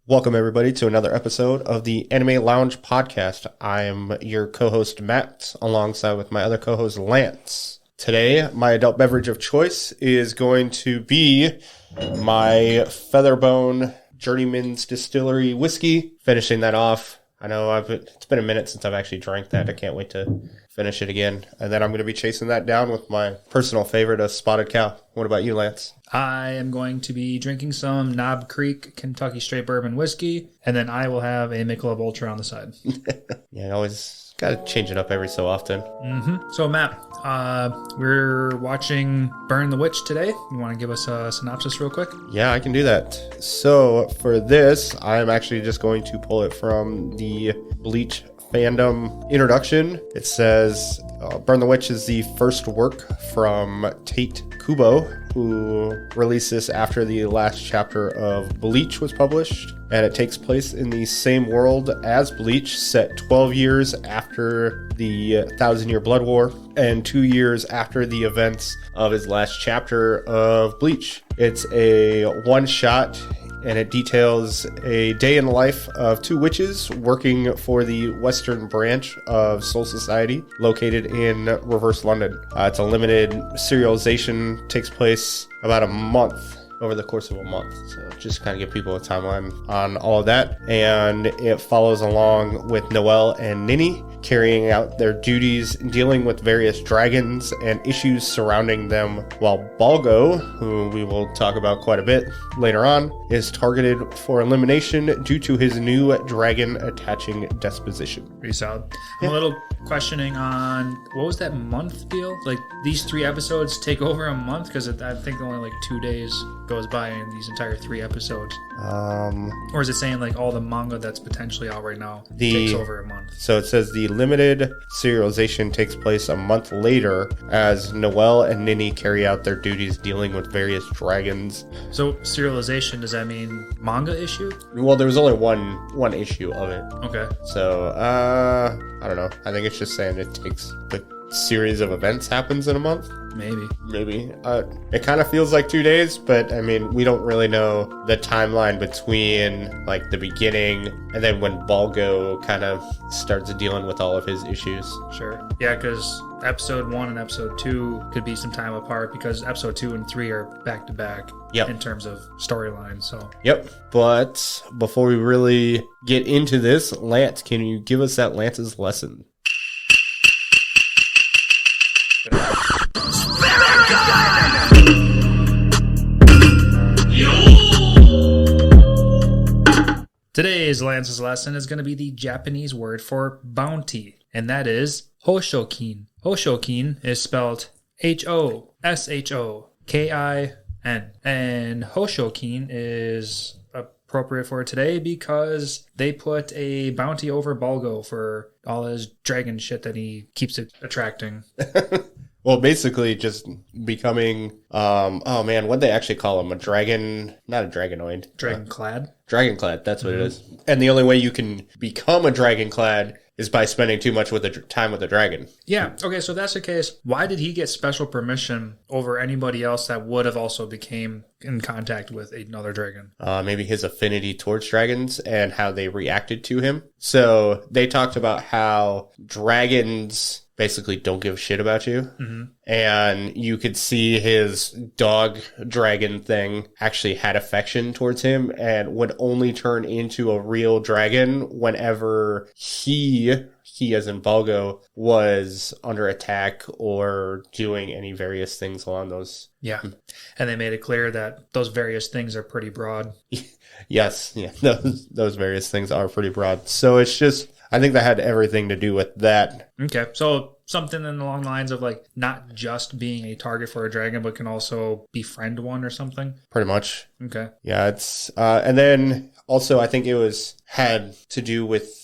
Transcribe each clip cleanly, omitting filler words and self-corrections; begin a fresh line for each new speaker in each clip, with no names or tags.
Welcome, everybody, to another episode of the Anime Lounge podcast. I am your co-host, Matt, alongside with my other co-host, Lantz. Today, my adult beverage of choice is going to be my Featherbone Journeyman's Distillery whiskey. Finishing that off. I know it's been a minute since I've actually drank that. I can't wait to finish it again. And then I'm going to be chasing that down with my personal favorite, a Spotted Cow. What about you, Lance?
I am going to be drinking some Knob Creek Kentucky Straight Bourbon whiskey, and then I will have a Michelob Ultra on the side.
Yeah, I always got to change it up every so often.
So, Matt, we're watching Burn the Witch today. You want to give us a synopsis real quick?
Yeah, I can do that. So, for this, I'm actually just going to pull it from the Bleach fandom introduction. It says, Burn the Witch is the first work from Tate Kubo, who released this after the last chapter of Bleach was published, and it takes place in the same world as Bleach, set 12 years after the Thousand-Year Blood War and 2 years after the events of his last chapter of Bleach. It's a one-shot, and it details a day in the life of two witches working for the Western branch of Soul Society, located in Reverse London. It's a limited serialization, takes place about a month, over the course of a month. So just kind of give people a timeline on all of that. And it follows along with Noelle and Nini carrying out their duties, dealing with various dragons and issues surrounding them, while Balgo, who we will talk about quite a bit later on, is targeted for elimination due to his new dragon attaching disposition.
Pretty solid. I'm a little questioning on, what was that month deal? Like, these 3 episodes take over a month? Because I think only like 2 days goes by in these entire 3 episodes. Or is it saying like all the manga that's potentially out right now takes over a month?
So it says the limited serialization takes place a month later as Noelle and Nini carry out their duties dealing with various dragons.
So serialization, does that mean manga issue?
Well, there was only one issue of it.
Okay.
So, I don't know. I think it's just saying it takes the series of events happens in a month. Maybe. It kind of feels like 2 days, but I mean, we don't really know the timeline between like the beginning and then when Balgo kind of starts dealing with all of his issues.
Sure. Yeah, because episode 1 and episode 2 could be some time apart because episode 2 and 3 are back to back in terms of storyline. So.
Yep. But before we really get into this, Lance, can you give us that Lance's lesson?
Today's Lance's lesson is going to be the Japanese word for bounty, and that is hoshokin. Hoshokin is spelled Hoshokin, and hoshokin is appropriate for today because they put a bounty over Balgo for all his dragon shit that he keeps attracting.
Well, basically just becoming, what'd they actually call him? A dragon, not a dragonoid.
Dragonclad?
Dragonclad, that's what it is. And the only way you can become a dragonclad is by spending too much time with the dragon.
Yeah, okay, so if that's the case, why did he get special permission over anybody else that would have also became in contact with another dragon?
Maybe his affinity towards dragons and how they reacted to him. So they talked about how dragons basically don't give a shit about you. Mm-hmm. And you could see his dog dragon thing actually had affection towards him and would only turn into a real dragon whenever he as in Balgo, was under attack or doing any various things along those.
Yeah. And they made it clear that those various things are pretty broad.
Yes. Yeah. Those various things are pretty broad. So it's just, I think that had everything to do with that.
Okay. So something along the lines of like not just being a target for a dragon, but can also befriend one or something.
Pretty much.
Okay.
Yeah. It's, and then also I think it had to do with,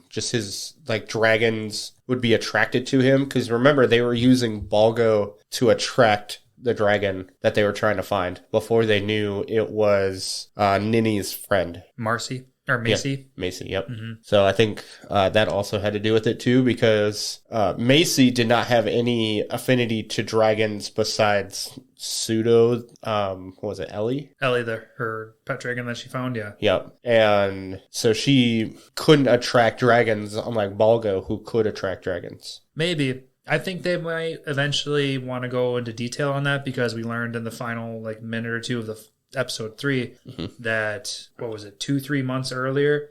just his like dragons would be attracted to him. Cause remember they were using Balgo to attract the dragon that they were trying to find before they knew it was, Nini's friend.
Marcy. Or Macy.
Yeah, Macy, yep. So I think that also had to do with it too, because Macy did not have any affinity to dragons besides Pseudo, what was it, Ellie?
Ellie, her pet dragon that she found, yeah.
Yep. And so she couldn't attract dragons, unlike Balgo, who could attract dragons.
Maybe. I think they might eventually want to go into detail on that, because we learned in the final minute or two of the episode 3 that, what was it, 2-3 months earlier,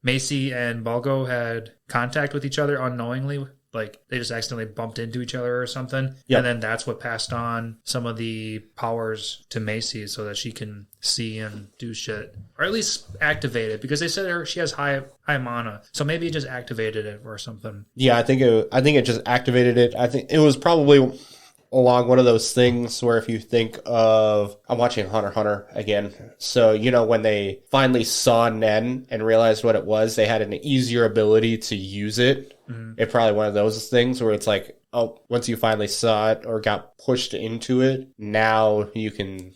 Macy and Balgo had contact with each other unknowingly. They just accidentally bumped into each other or something. Yep. And then that's what passed on some of the powers to Macy so that she can see and do shit. Or at least activate it, because they said she has high mana. So maybe it just activated it or something. Yeah,
I think it just activated it. I think it was probably along one of those things where, if you think of, I'm watching Hunter x Hunter again. So, when they finally saw Nen and realized what it was, they had an easier ability to use it. It's probably one of those things where it's like, oh, once you finally saw it or got pushed into it, now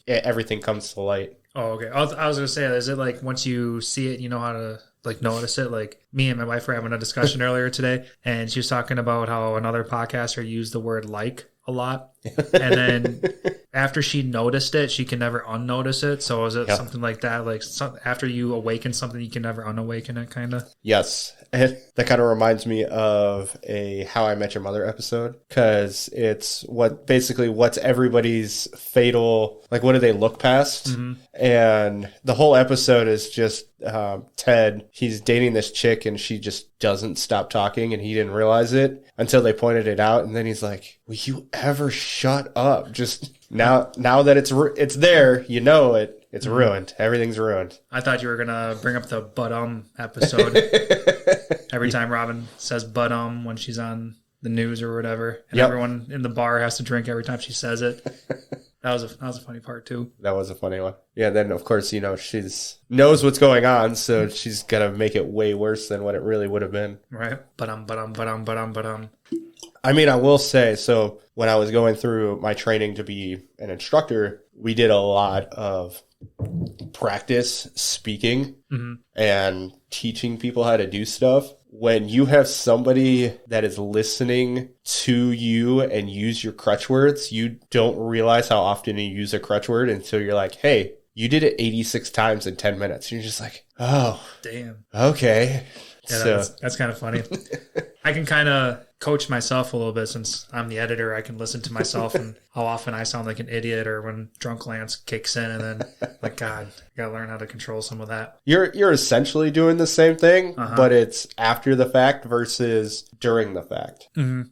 everything comes to light.
Oh, okay. I was going to say, is it once you see it, you know how to notice it? Me and my wife were having a discussion earlier today, and she was talking about how another podcaster used the word a lot. And then after she noticed it, she can never unnotice it. So is it something like that? After you awaken something, you can never unawaken it, kind of?
Yes. And that kind of reminds me of a How I Met Your Mother episode, because it's what's everybody's fatal, what do they look past? And the whole episode is just Ted, he's dating this chick and she just doesn't stop talking, and he didn't realize it until they pointed it out. And then he's like, will you ever shut up? Just now that it's there, it's ruined. Everything's ruined.
I thought you were going to bring up the but episode. Every time Robin says but when she's on the news or whatever, and everyone in the bar has to drink every time she says it. That was a funny part too.
That was a funny one. Yeah, then of course, she's knows what's going on, so she's got to make it way worse than what it really would have been.
Right. But
I mean, I will say, so when I was going through my training to be an instructor, we did a lot of practice speaking and teaching people how to do stuff. When you have somebody that is listening to you and use your crutch words, you don't realize how often you use a crutch word until you're like, hey, you did it 86 times in 10 minutes. And you're just like, oh,
damn.
Okay.
Yeah, that's kind of funny. I can kind of coach myself a little bit, since I'm the editor. I can listen to myself and how often I sound like an idiot, or when drunk Lantz kicks in, and then God, I gotta learn how to control some of that.
You're essentially doing the same thing, but it's after the fact versus during the fact.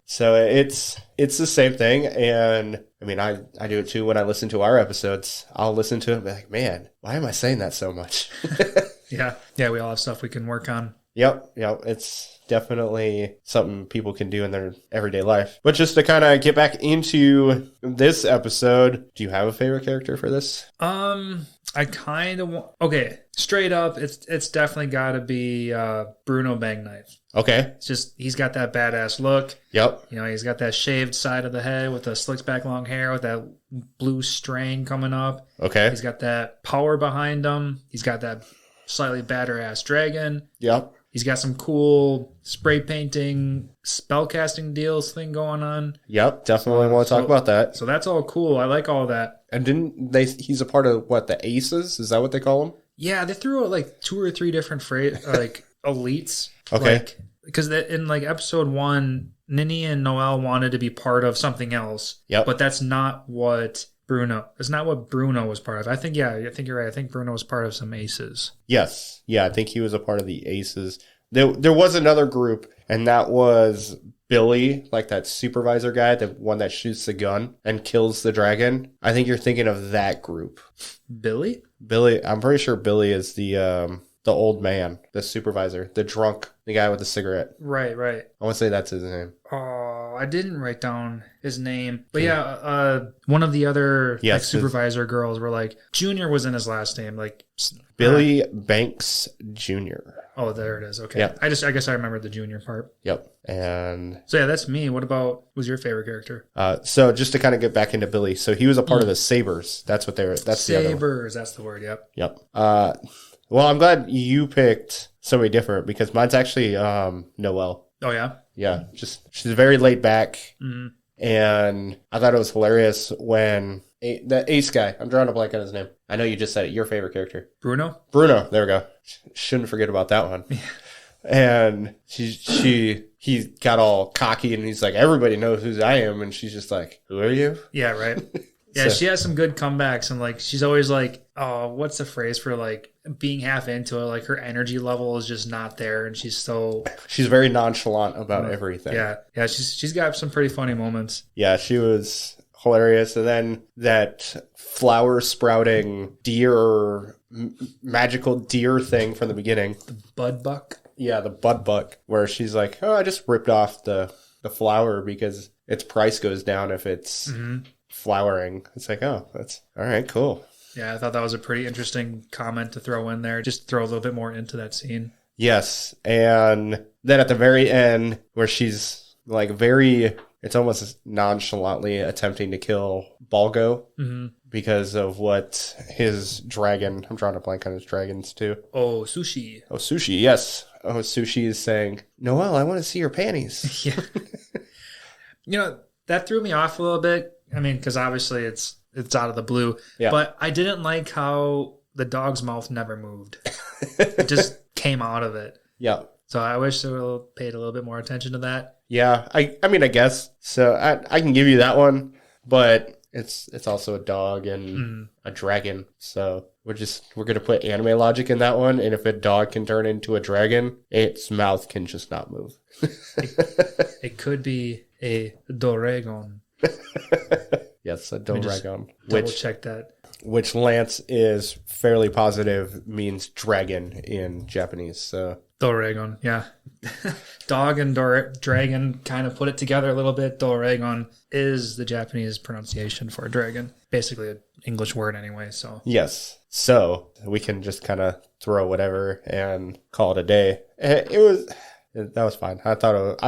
So it's the same thing. And I mean, I do it too when I listen to our episodes. I'll listen to it and be like, man, why am I saying that so much?
Yeah, we all have stuff we can work on.
Yep. It's definitely something people can do in their everyday life. But just to kind of get back into this episode, do you have a favorite character for this?
I kind of want... Okay, straight up, it's definitely got to be Bruno Bangknife.
Okay.
It's just, he's got that badass look.
Yep.
He's got that shaved side of the head with the slicked back long hair with that blue strain coming up.
Okay.
He's got that power behind him. He's got that slightly badder ass dragon.
Yep.
He's got some cool spray painting, spell casting deals thing going on.
Yep, definitely want to talk about that.
So that's all cool. I like all that.
And he's a part of the Aces? Is that what they call them?
Yeah, they threw out 2 or 3 different elites.
Okay.
Because in episode 1, Nini and Noelle wanted to be part of something else.
Yep.
But that's not what Bruno was part of. I think you're right. I think Bruno was part of some Aces.
Yes. Yeah, I think he was a part of the Aces. There was another group, and that was Billy, that supervisor guy, the one that shoots the gun and kills the dragon. I think you're thinking of that group.
Billy,
I'm pretty sure Billy is the old man, the supervisor, the drunk, the guy with the cigarette.
Right.
I want to say that's his name.
Oh, I didn't write down his name. But one of the other supervisor girls were Junior was in his last name.
Billy Banks Jr.
Oh, there it is. Okay.
Yep.
I guess I remembered the Junior part.
Yep. And
so yeah, that's me. What was your favorite character?
So just to kind of get back into Billy. So he was a part of the Sabers. That's what they were. That's
Sabers. That's the word. Yep.
Yep. Well, I'm glad you picked somebody different because mine's actually Noelle.
Oh, yeah?
Yeah, she's very laid back.
Mm-hmm.
And I thought it was hilarious when the ace guy, I'm drawing a blank on his name. I know you just said it, your favorite character.
Bruno,
there we go. Shouldn't forget about that one. And he got all cocky and he's like, everybody knows who I am. And she's just like, who are you?
Yeah, right. Yeah, she has some good comebacks, and like she's always like, oh, what's the phrase for like being half into it? Like her energy level is just not there, and she's
very nonchalant about everything.
Yeah, she's got some pretty funny moments.
Yeah, she was hilarious. And then that flower sprouting deer, magical deer thing from the beginning,
the bud buck.
Yeah, the bud buck, where she's like, oh, I just ripped off the flower because its price goes down if it's flowering. It's like, oh, that's all right, cool.
Yeah, I thought that was a pretty interesting comment to throw in there. Just throw a little bit more into that scene.
Yes, and then at the very end, where she's like it's almost nonchalantly attempting to kill Balgo because of what his dragon, I'm drawing a blank on his dragons too.
Oh, Sushi.
Oh, Sushi, yes. Oh, Sushi is saying, Noelle, I want to see your panties.
Yeah. You know, that threw me off a little bit. I mean, because obviously it's out of the blue. Yeah. But I didn't like how the dog's mouth never moved. It just came out of it.
Yeah.
So I wish they would have paid a little bit more attention to that.
Yeah. I mean, I guess. So I can give you that one, but it's also a dog and a dragon. So we're going to put anime logic in that one. And if a dog can turn into a dragon, its mouth can just not move.
It could be a Doragon.
Yes, a Doragon.
Double check that.
Which Lantz is fairly positive means dragon in Japanese. So
Doragon, yeah. Dog and dragon kind of put it together a little bit. Doragon is the Japanese pronunciation for a dragon. Basically an English word anyway, so.
Yes. So we can just kind of throw whatever and call it a day. That was fine. I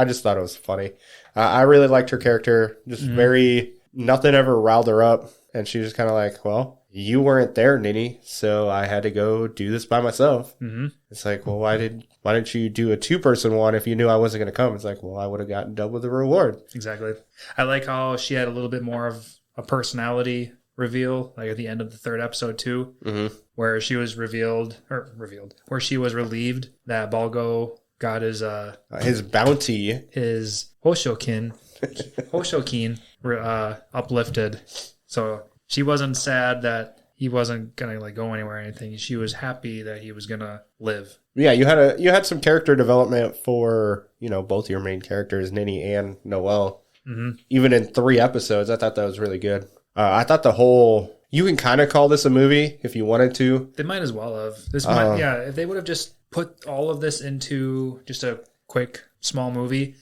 just thought it was funny. I really liked her character. Just nothing ever riled her up. And she was kind of like, well, you weren't there, Nini, so I had to go do this by myself. Mm-hmm. It's like, well, why didn't you do a 2-person one if you knew I wasn't going to come? It's like, well, I would have gotten double the reward.
Exactly. I like how she had a little bit more of a personality reveal, like at the end of the 3rd episode too, where she was where she was relieved that Balgo got his
bounty,
his Hoshokin uplifted. So she wasn't sad that he wasn't gonna like go anywhere or anything. She was happy that he was gonna live.
Yeah, you had some character development for both your main characters, Nini and Noelle. Mm-hmm. Even in 3 episodes, I thought that was really good. I thought you can kind of call this a movie if you wanted to.
They might as well have. If they would have just put all of this into just a quick, small movie,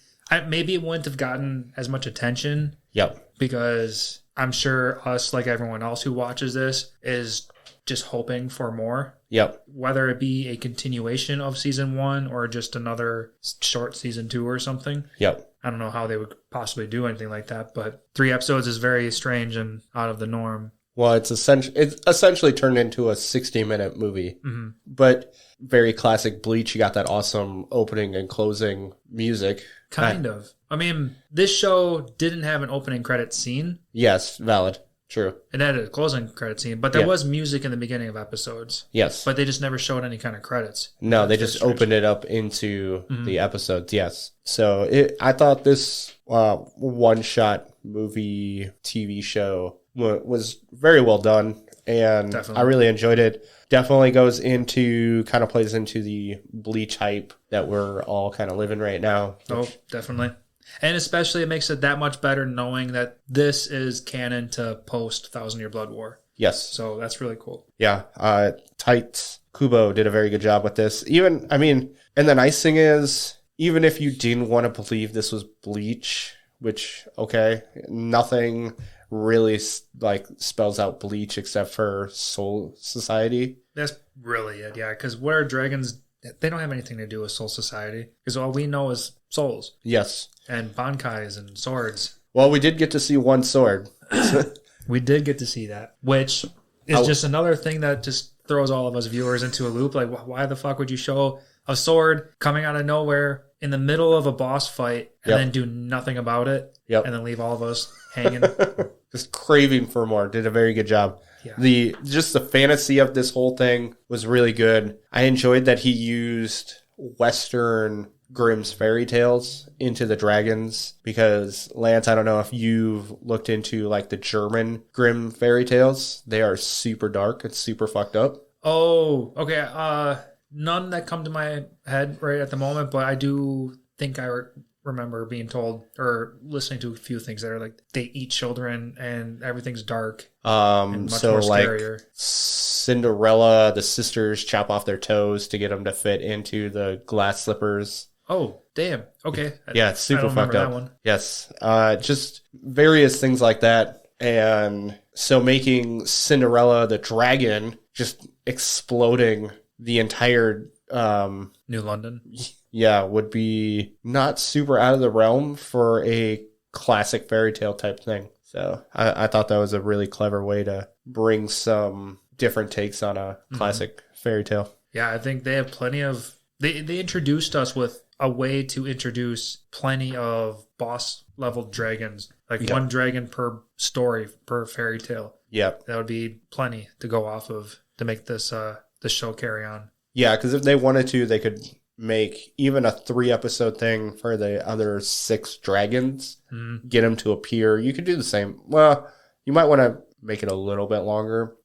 maybe it wouldn't have gotten as much attention.
Yep.
Because I'm sure us, like everyone else who watches this, is just hoping for more.
Yep.
Whether it be a continuation of season 1 or just another short season 2 or something.
Yep.
I don't know how they would possibly do anything like that, but 3 episodes is very strange and out of the norm.
Well, it's essentially turned into a 60-minute movie, but very classic Bleach. You got that awesome opening and closing music.
Kind of. I mean, this show didn't have an opening credit scene.
Yes, valid. True.
It had a closing credit scene, but there was music in the beginning of episodes.
Yes.
But they just never showed any kind of credits.
No, they just opened it up into the episodes, yes. So I thought this one-shot movie TV show was very well done, and definitely. I really enjoyed it. Definitely plays into the Bleach hype that we're all kind of living right now.
Oh, definitely. And especially it makes it that much better knowing that this is canon to post 1,000 Year Blood War.
Yes.
So that's really cool.
Yeah. Tight Kubo did a very good job with this. And the nice thing is, even if you didn't want to believe this was Bleach, which, okay, nothing really spells out Bleach except for Soul Society.
That's really it, yeah. Because what are dragons? They don't have anything to do with Soul Society. Because all we know is souls.
Yes.
And bankais and swords.
Well, we did get to see one sword.
We did get to see that, which is just another thing that just throws all of us viewers into a loop. Like, why the fuck would you show a sword coming out of nowhere in the middle of a boss fight and then do nothing about it and then leave all of us hanging?
Just craving for more. Did a very good job. Yeah. Just the fantasy of this whole thing was really good. I enjoyed that he used Western Grimm's fairy tales into the dragons, because Lance, I don't know if you've looked into like the German Grimm fairy tales. They are super dark. It's super fucked up.
Oh, okay. None that come to my head right at the moment, but I do think I remember being told or listening to a few things that are like they eat children and everything's dark. And much more scarier.
Like Cinderella, the sisters chop off their toes to get them to fit into the glass slippers.
Oh, damn. Okay.
Yeah, it's super fucked up. That one. Yes. Just various things like that. And so making Cinderella the dragon just exploding the entire
New London.
Yeah, would be not super out of the realm for a classic fairy tale type thing. So I thought that was a really clever way to bring some different takes on a classic fairy tale.
Yeah, I think they have plenty of... They introduced us with a way to introduce plenty of boss level dragons. Like one dragon per story, per fairy tale.
Yeah.
That would be plenty to go off of to make this show carry on.
Yeah, because if they wanted to, they could make even a 3-episode thing for the other 6 dragons, get them to appear. You could do the same. Well, you might want to make it a little bit longer,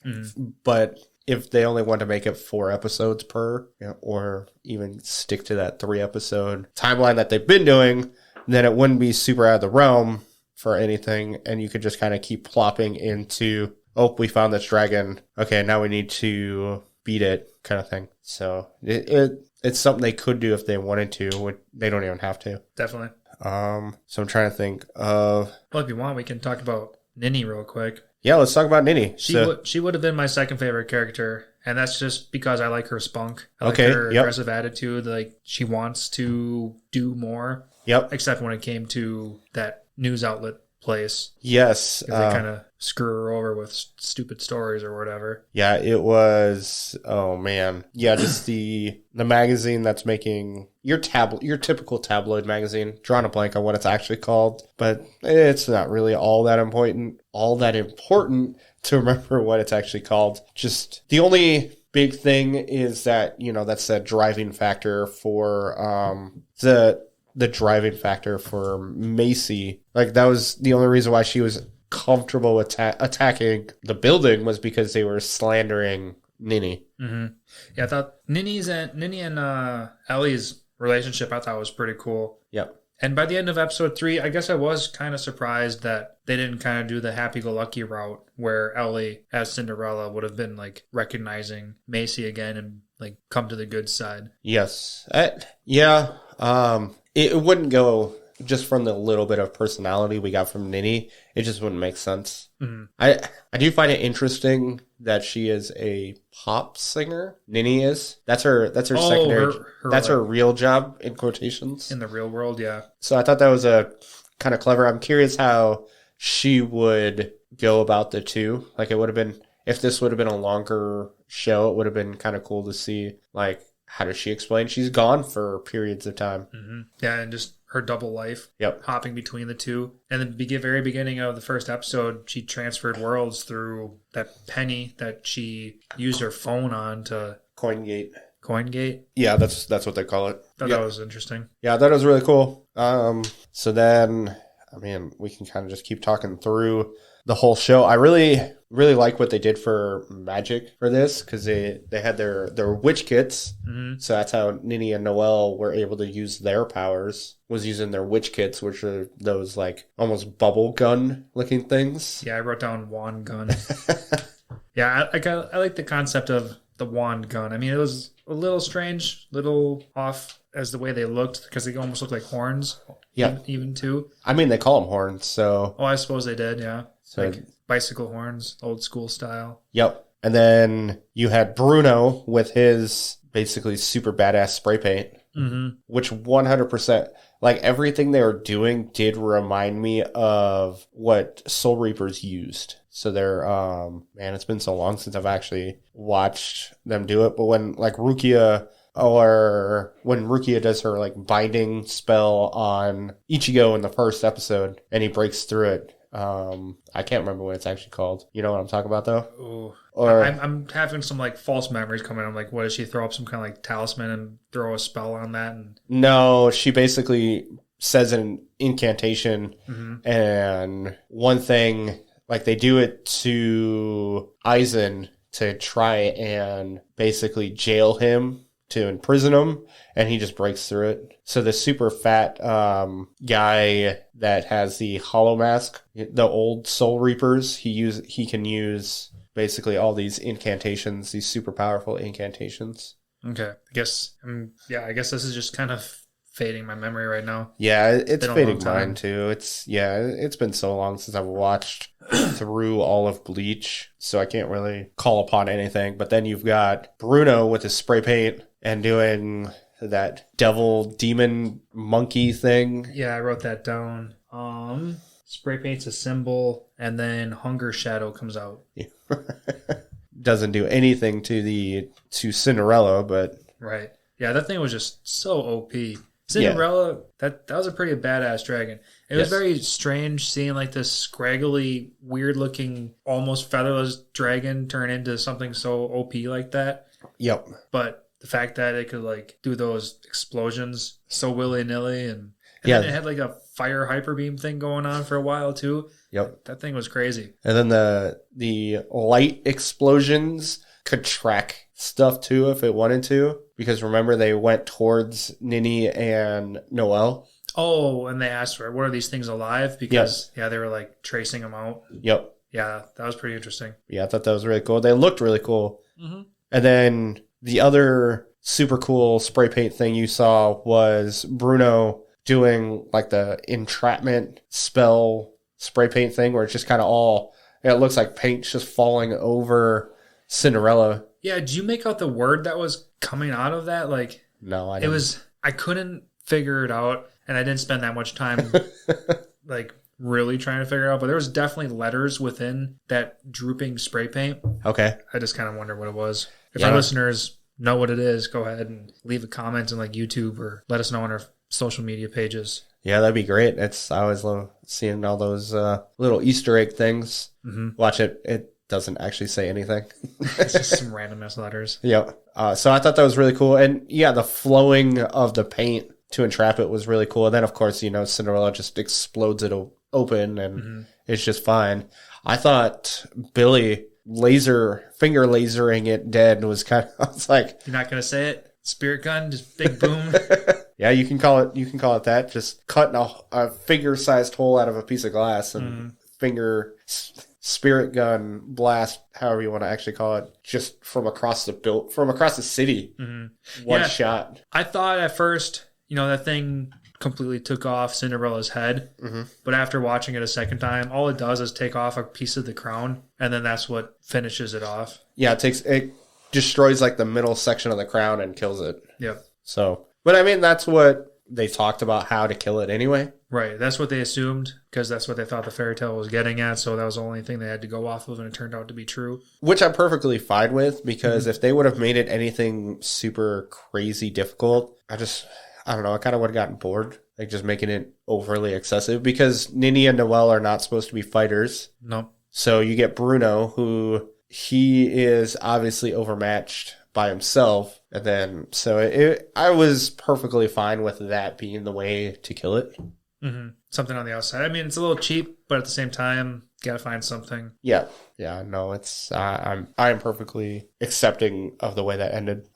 but if they only want to make it 4 episodes per, or even stick to that 3-episode timeline that they've been doing, then it wouldn't be super out of the realm for anything, and you could just kind of keep plopping into, oh, we found this dragon. Okay, now we need to beat it, kind of thing. So it's something they could do if they wanted to. They don't even have to.
Definitely.
So I'm trying to think of...
Well, if you want, we can talk about Ninny real quick.
Yeah, let's talk about Ninny.
She would have been my second favorite character, and that's just because I like her spunk. I like her aggressive attitude. Like, she wants to do more.
Yep.
Except when it came to that news outlet place.
Yes.
They kind of screw her over with stupid stories or whatever.
Yeah, it was... Oh, man. Yeah, just the magazine that's making... Your typical tabloid magazine. Drawing a blank on what it's actually called. But it's not really all that important to remember what it's actually called. Just the only big thing is that, that's the driving factor for the driving factor for Macy. Like, that was the only reason why she was comfortable attacking the building, was because they were slandering Ninny.
Mm-hmm. Yeah, I thought Ninny and Ellie's relationship I thought was pretty cool.
Yep.
And by the end of episode 3, I guess I was kind of surprised that they didn't kind of do the happy-go-lucky route where Ellie, as Cinderella, would have been, like, recognizing Macy again and, like, come to the good side.
Yes. Yeah. It wouldn't go just from the little bit of personality we got from Ninny. It just wouldn't make sense. Mm-hmm. I do find it interesting that she is a pop singer. Ninny is. That's her secondary. That's her real job, in quotations.
In the real world, yeah.
So I thought that was a kind of clever. I'm curious how she would go about the two. Like, it would have been, if this would have been a longer show, it would have been kind of cool to see, like, how does she explain she's gone for periods of time?
Mm-hmm. Yeah, and just her double life.
Yep.
Hopping between the two. And the very beginning of the first episode, she transferred worlds through that penny that she used her phone on to... CoinGate?
Yeah, that's what they call it.
That was interesting.
Yeah, that was really cool. So then, I mean, we can kind of just keep talking through the whole show. I really like what they did for magic for this, because they had their witch kits. Mm-hmm. So that's how Ninny and Noelle were able to use their powers, was using their witch kits, which are those like almost bubble gun looking things.
Yeah, I wrote down wand gun. Yeah, I like the concept of the wand gun. I mean, it was a little strange, little off as the way they looked, because they almost looked like horns.
Yeah,
even too.
I mean, they call them horns, so.
Oh, I suppose they did. Yeah,
so
like bicycle horns, old school style.
Yep. And then you had Bruno with his basically super badass spray paint. which 100%, like everything they were doing did remind me of what Soul Reapers used. So they're, man, it's been so long since I've actually watched them do it. But when like Rukia does her like binding spell on Ichigo in the first episode and he breaks through it, I can't remember what it's actually called. You know what I'm talking about though?
Ooh.
Or
I'm having some like false memories coming. I'm like, what does she throw up some kind of like talisman and throw a spell on that? And
no, she basically says an incantation, and one thing, like they do it to Aizen to try and basically jail him, to imprison him, and he just breaks through it. So the super fat guy that has the hollow mask, the old Soul Reapers, he can use basically all these incantations, these super powerful incantations.
Okay, I guess this is just kind of fading my memory right now.
Yeah, it's fading mine too. It's been so long since I've watched through all of Bleach, so I can't really call upon anything. But then you've got Bruno with his spray paint and doing that devil demon monkey thing.
Yeah, I wrote that down. Spray paint's a symbol, and then Hunger Shadow comes out.
Doesn't do anything to Cinderella, but
right. Yeah, that thing was just so OP. Cinderella, that was a pretty badass dragon. It was very strange seeing like this scraggly, weird looking, almost featherless dragon turn into something so OP like that.
Yep.
But the fact that it could like do those explosions so willy-nilly, and then it had like a fire hyper beam thing going on for a while too.
Yep.
That thing was crazy.
And then the light explosions could track stuff too if it wanted to, because remember they went towards Nini and Noelle.
Oh, and they asked her, what are these things alive? Because they were like tracing them out.
Yep.
Yeah, that was pretty interesting.
Yeah, I thought that was really cool. They looked really cool. And then the other super cool spray paint thing you saw was Bruno doing like the entrapment spell spray paint thing, where it's just kind of it looks like paint's just falling over Cinderella. Yeah,
did you make out the word that was coming out of that? Like,
no, I didn't.
I couldn't figure it out, and I didn't spend that much time like really trying to figure it out, but there was definitely letters within that drooping spray paint.
Okay.
I just kind of wonder what it was. If our listeners know what it is, go ahead and leave a comment on like YouTube or let us know on our social media pages.
Yeah, that'd be great. I always love seeing all those little Easter egg things. Watch it. It doesn't actually say anything.
It's just some random ass letters.
Yeah. So I thought that was really cool. And yeah, the flowing of the paint to entrap it was really cool. And then, of course, Cinderella just explodes it open and it's just fine. I thought Billy finger lasering it dead was I was like,
you're not going to say it? Spirit gun, just big boom.
Yeah, you can call it that. Just cutting a finger-sized hole out of a piece of glass and finger spirit gun blast, however you want to actually call it, just from across the city. One shot.
I thought at first, that thing completely took off Cinderella's head, but after watching it a second time, all it does is take off a piece of the crown, and then that's what finishes it off.
Yeah, it destroys like the middle section of the crown and kills it.
Yep.
So, but I mean, that's what they talked about, how to kill it anyway.
Right. That's what they assumed, because that's what they thought the fairy tale was getting at. So that was the only thing they had to go off of, and it turned out to be true.
Which I'm perfectly fine with, because if they would have made it anything super crazy difficult, I don't know, I kind of would have gotten bored, like just making it overly excessive, because Nini and Noelle are not supposed to be fighters.
No.
So you get Bruno, who he is obviously overmatched by himself. And then, I was perfectly fine with that being the way to kill it.
Something on the outside. I mean, it's a little cheap, but at the same time, gotta find something.
Yeah. Yeah, no, I'm perfectly accepting of the way that ended.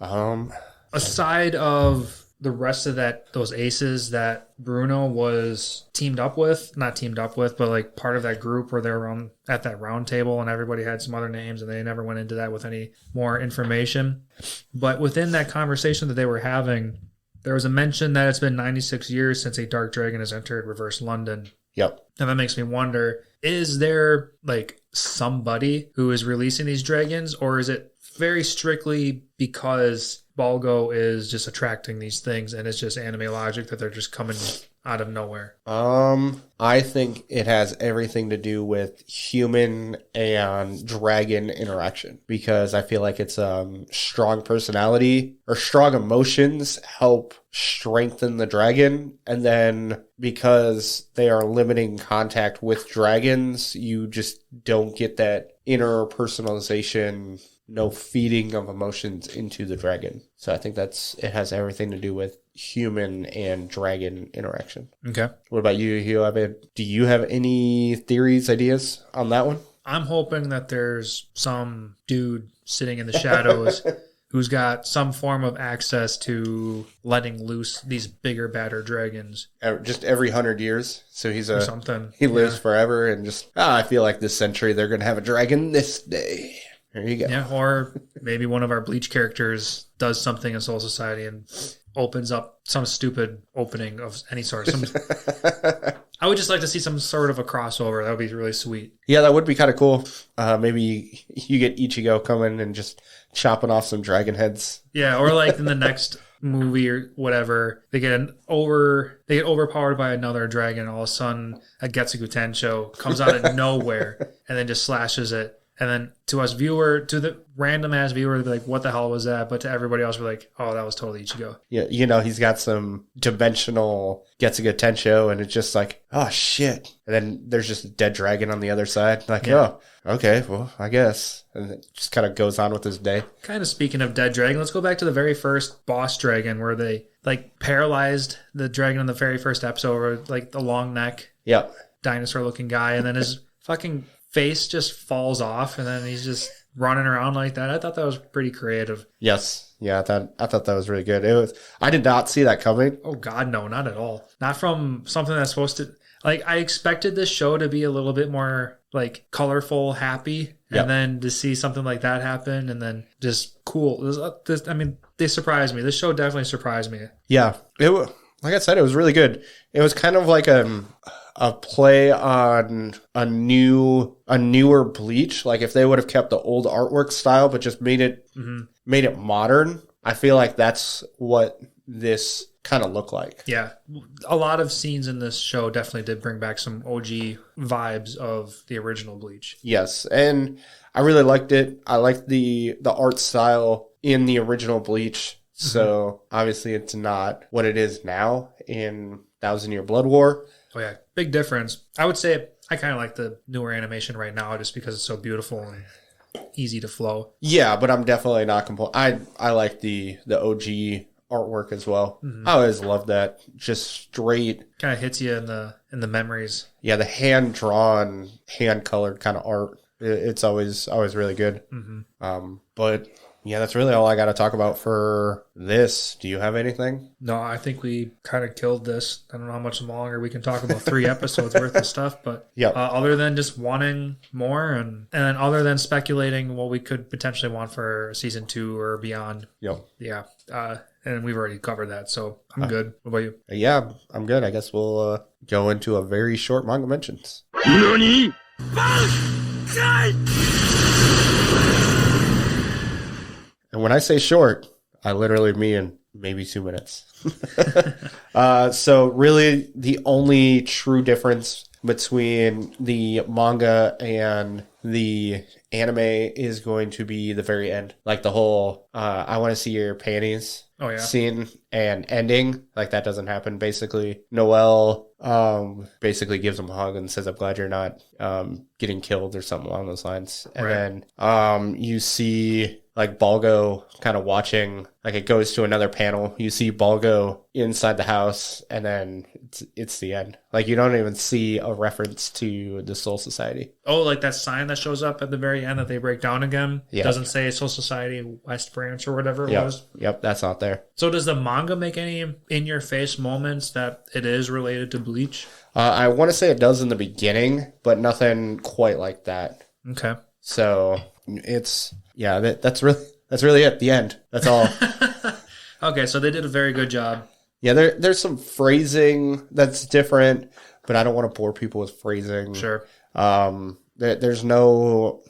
Aside of the rest of those aces that Bruno was not teamed up with, but like part of that group where they were at that round table and everybody had some other names and they never went into that with any more information. But within that conversation that they were having, there was a mention that it's been 96 years since a dark dragon has entered reverse London.
Yep.
And that makes me wonder, is there like somebody who is releasing these dragons, or is it very strictly because Balgo is just attracting these things and it's just anime logic that they're just coming out of nowhere?
I think it has everything to do with human and dragon interaction, because I feel like it's strong personality or strong emotions help strengthen the dragon, and then because they are limiting contact with dragons, you just don't get that inner personalization, no feeding of emotions into the dragon. So I think it has everything to do with human and dragon interaction.
Okay.
What about you, Hugh? Do you have any theories, ideas on that one?
I'm hoping that there's some dude sitting in the shadows who's got some form of access to letting loose these bigger, badder dragons.
Just every 100 years. So he's
something.
He lives forever and just, I feel like this century they're going to have a dragon this day. There you go.
Yeah, or maybe one of our Bleach characters does something in Soul Society and opens up some stupid opening of any sort. I would just like to see some sort of a crossover. That would be really sweet.
Yeah, that would be kind of cool. Maybe you get Ichigo coming and just chopping off some dragon heads.
Yeah, or like in the next movie or whatever, they get overpowered by another dragon. All of a sudden, a Getsugu Tensho comes out of nowhere and then just slashes it. And then to the random ass viewer, they're like, what the hell was that? But to everybody else, we're like, oh, that was totally Ichigo.
Yeah, he's got some dimensional Getsuga Tensho, and it's just like, oh, shit. And then there's just a dead dragon on the other side. Like, oh, okay, well, I guess. And it just kind of goes on with his day. Kind
of speaking of dead dragon, let's go back to the very first boss dragon where they, like, paralyzed the dragon in the very first episode, or, like, the long neck.
Yep.
Dinosaur-looking guy, and then his fucking face just falls off, and then he's just running around like that. I thought that was pretty creative.
Yes. Yeah, I thought that was really good. I did not see that coming.
Oh God, no, not at all. Not from something that's supposed to, like, I expected this show to be a little bit more like colorful, happy, and then to see something like that happen, and then just cool. They surprised me. This show definitely surprised me.
Yeah, like I said, it was really good. It was kind of like a play on a newer Bleach. Like if they would have kept the old artwork style but just made it modern, I feel like that's what this kind of looked like.
Yeah, a lot of scenes in this show definitely did bring back some OG vibes of the original Bleach.
Yes, and I really liked it. I liked the art style in the original Bleach. So obviously it's not what it is now in Thousand Year Blood War.
Oh yeah, big difference. I would say I kind of like the newer animation right now just because it's so beautiful and easy to flow.
Yeah, but I'm definitely not I like the OG artwork as well. I always loved that. Just straight.
Kind of hits you in the memories.
Yeah, the hand drawn, hand colored kind of art. It's always really good. But yeah, that's really all I got to talk about for this. Do you have anything?
No, I think we kind of killed this. I don't know how much longer we can talk about 3 episodes worth of stuff, but other than just wanting more and then other than speculating what we could potentially want for season 2 or beyond. Yeah. And we've already covered that, so I'm good. What about you?
Yeah, I'm good. I guess we'll go into a very short manga mentions.
NANI?!
And when I say short, I literally mean maybe 2 minutes. So really the only true difference between the manga and the anime is going to be the very end. Like the whole, I want to see your panties scene and ending. Like that doesn't happen. Basically, Noelle basically gives him a hug and says, I'm glad you're not getting killed or something along those lines. And then you see like Balgo kind of watching, like it goes to another panel. You see Balgo inside the house and then it's the end. Like you don't even see a reference to the Soul Society.
Oh, like that sign that shows up at the very end that they break down again? Yeah. Doesn't say Soul Society West Branch or whatever it was?
Yep, that's not there.
So does the manga make any in-your-face moments that it is related to Bleach?
I want to say it does in the beginning, but nothing quite like that.
Okay.
So it's... Yeah, that's really it. The end. That's all.
Okay, so they did a very good job.
Yeah, there's some phrasing that's different, but I don't want to bore people with phrasing.
Sure.
There's no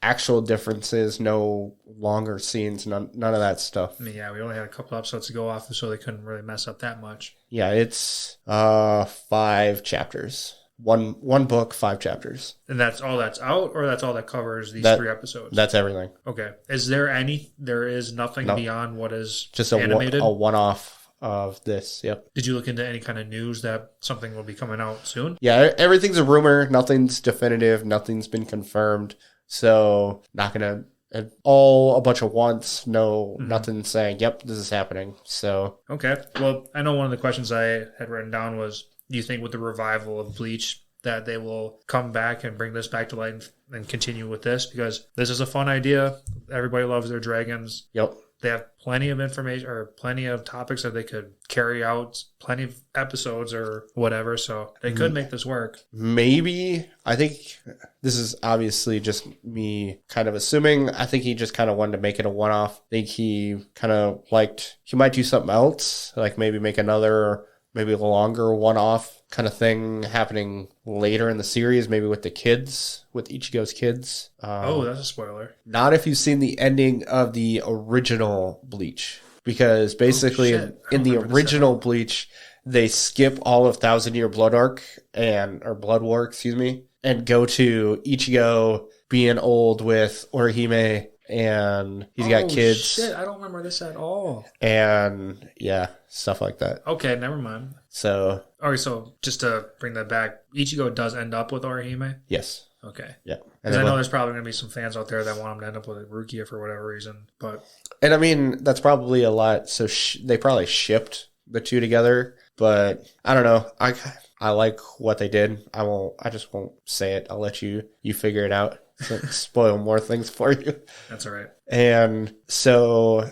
actual differences, no longer scenes, none of that stuff.
I mean, yeah, we only had a couple episodes to go off, so they couldn't really mess up that much.
Yeah, it's 5 chapters. One book, 5 chapters.
And that's all that's out, or that's all that covers these 3 episodes? That's
everything.
Okay. There is nothing beyond what is
just
animated?
a one-off of this, yep.
Did you look into any kind of news that something will be coming out soon?
Yeah, everything's a rumor. Nothing's definitive. Nothing's been confirmed. So, not going to all a bunch of once. No, nothing saying, yep, this is happening. So.
Okay. Well, I know one of the questions I had written down was, do you think with the revival of Bleach that they will come back and bring this back to light and continue with this? Because this is a fun idea. Everybody loves their dragons.
Yep.
They have plenty of information or plenty of topics that they could carry out, plenty of episodes or whatever. So they could make this work.
Maybe. I think this is obviously just me kind of assuming. I think he just kind of wanted to make it a one-off. I think he kind of he might do something else, like maybe make another, maybe a longer one-off kind of thing happening later in the series, maybe with the kids, with Ichigo's kids.
That's a spoiler.
Not if you've seen the ending of the original Bleach. Because basically in the original Bleach, they skip all of Thousand Year Blood Blood War, and go to Ichigo being old with Orihime, and he's got kids.
Shit, I don't remember this at all.
And yeah, stuff like that.
Okay, never mind.
So.
Alright, so just to bring that back, Ichigo does end up with Orihime?
Yes.
Okay.
Yeah.
Because I know there's probably going to be some fans out there that want him to end up with Rukia for whatever reason.
And I mean, that's probably a lot. So they probably shipped the two together. But I don't know. I like what they did. I just won't say it. I'll let you figure it out. Spoil more things for you.
That's all right.
And so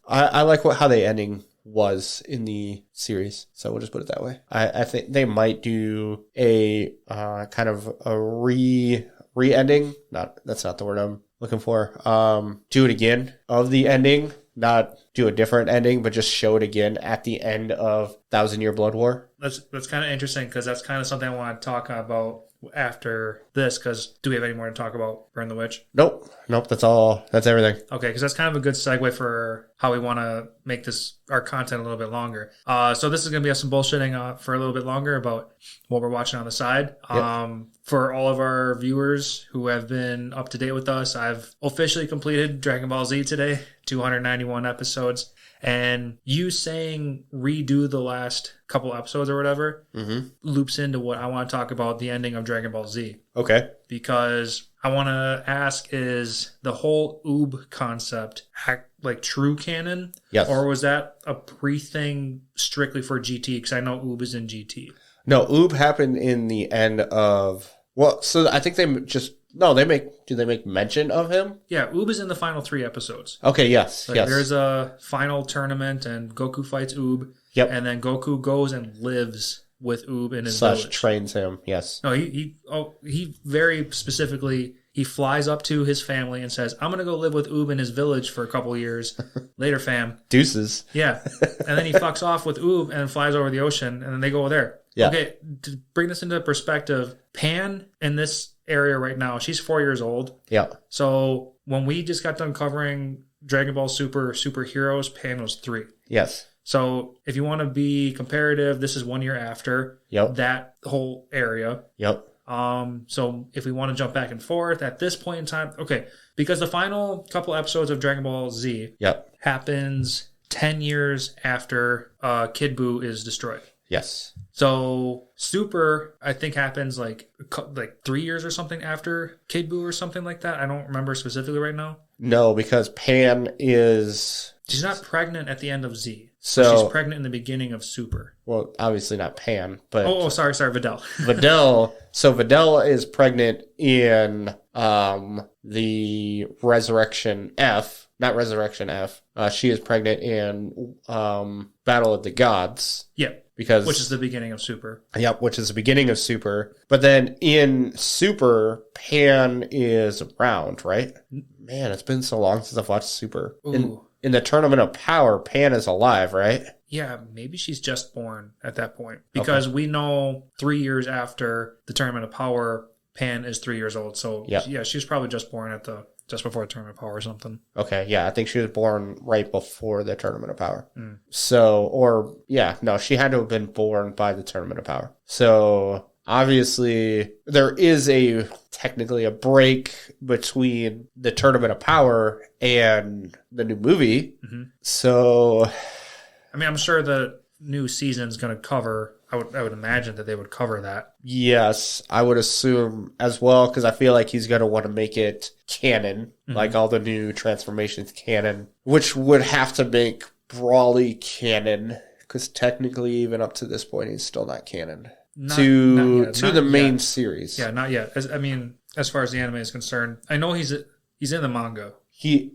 I like how the ending was in the series. So we'll just put it that way. I think they might do a kind of a re-ending. That's not the word I'm looking for. Do it again of the ending. Not do a different ending, but just show it again at the end of Thousand Year Blood War.
That's kind of interesting because that's kind of something I want to talk about after this. Because do we have any more to talk about Burn the Witch?
Nope. That's all. That's everything.
Okay, because that's kind of a good segue for how we want to make our content a little bit longer. So this is going to be us some bullshitting for a little bit longer about what we're watching on the side. Yep. For all of our viewers who have been up to date with us, I've officially completed Dragon Ball Z today, 291 episodes. And you saying redo the last couple episodes or whatever loops into what I want to talk about, the ending of Dragon Ball Z.
Okay.
Because I want to ask, is the whole Oob concept like true canon?
Yes.
Or was that a pre-thing strictly for GT? Because I know Oob is in GT.
No, Oob happened in the end of... Well, so I think they just... No, do they make mention of him?
Yeah, Oob is in the final 3 episodes.
Okay, yes, yes.
There's a final tournament, and Goku fights Oob.
Yep.
And then Goku goes and lives with Oob in his village.
Trains him, yes.
No, he very specifically, he flies up to his family and says, I'm going to go live with Oob in his village for a couple years. Later, fam.
Deuces.
Yeah. And then he fucks off with Oob and flies over the ocean, and then they go there.
Yeah.
Okay, to bring this into perspective, Pan in this area right now, she's 4 years old.
Yeah.
So when we just got done covering Dragon Ball Superheroes, Pan was 3.
Yes.
So if you want to be comparative, this is 1 year after that whole area.
Yep.
So if we want to jump back and forth at this point in time, okay, because the final couple episodes of Dragon Ball Z happens 10 years after Kid Buu is destroyed.
Yes.
So Super, I think, happens like 3 years or something after Kid Buu or something like that. I don't remember specifically right now.
No, because Pan is...
She's not pregnant at the end of Z.
So
she's pregnant in the beginning of Super.
Well, obviously not Pan, but...
Oh, sorry, Videl.
Videl. So Videl is pregnant in the Resurrection F. Not Resurrection F. She is pregnant in Battle of the Gods.
Yep. Which is the beginning of Super.
Yep, which is the beginning of Super. But then in Super, Pan is around, right? Man, it's been so long since I've watched Super. In the Tournament of Power, Pan is alive, right?
Yeah, maybe she's just born at that point. Because we know 3 years after the Tournament of Power, Pan is 3 years old. So yeah, she was probably just born just before the Tournament of Power or something.
Okay, yeah, I think she was born right before the Tournament of Power. So, she had to have been born by the Tournament of Power. So obviously, there is technically a break between the Tournament of Power and the new movie. So,
I mean, I'm sure the new season's going to cover. I would imagine that they would cover that.
Yes, I would assume as well, because I feel like he's going to want to make it canon, like all the new transformations canon, which would have to make Brawley canon, because technically, even up to this point, he's still not canon. To the main series.
Yeah, not yet. As far as the anime is concerned, I know he's in the manga.
He's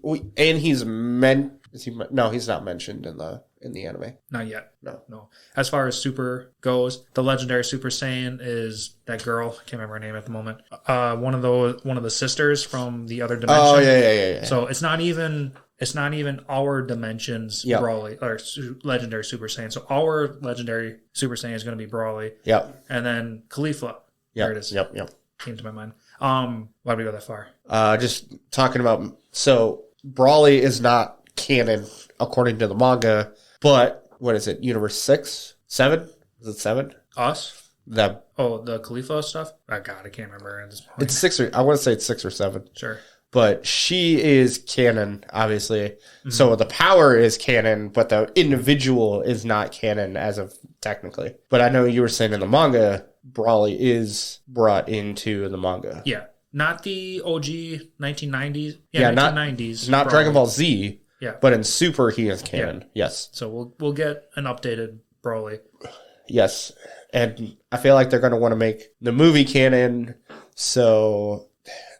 not mentioned in the anime.
Not yet.
No.
As far as Super goes, the legendary Super Saiyan is that girl. I can't remember her name at the moment. One of the sisters from the other dimension.
Oh yeah.
So it's not even our dimensions Brawley or legendary Super Saiyan. So our legendary Super Saiyan is going to be Brawley.
Yep.
And then Khalifa. There it is.
Yep.
Came to my mind. Why did we go that far?
Just talking about, so Brawley is not canon according to the manga, but what is it? Universe 6? 7? Is it 7?
Us?
The
Khalifa stuff? Oh God, I can't remember at this point.
It's 6 I want to say it's 6 or 7.
Sure.
But she is canon, obviously. So the power is canon, but the individual is not canon as of technically. But I know you were saying in the manga, Brawley is brought into the manga.
Yeah. Not the OG 1990s.
Yeah,
1990s.
Not Dragon Ball Z.
Yeah.
But in Super, he is canon. Yeah. Yes.
So we'll get an updated Brawley.
Yes. And I feel like they're going to want to make the movie canon, so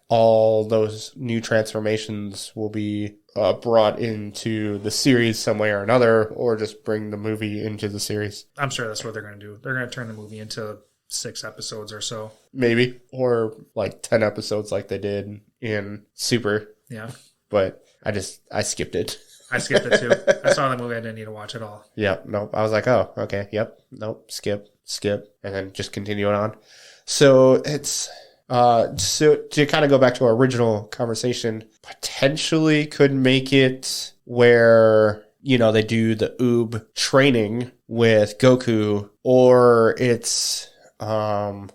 all those new transformations will be brought into the series some way or another, or just bring the movie into the series.
I'm sure that's what they're going to do. They're going to turn the movie into 6 episodes or so.
Maybe. Or like 10 episodes like they did in Super.
Yeah.
But I skipped it.
I skipped it too. I saw the movie. I didn't need to watch it all.
Yeah. Nope. I was like, oh, okay. Yep. Nope. Skip. And then just continue it on. So it's... so to kind of go back to our original conversation, potentially could make it where, they do the Oob training with Goku, or it's, kind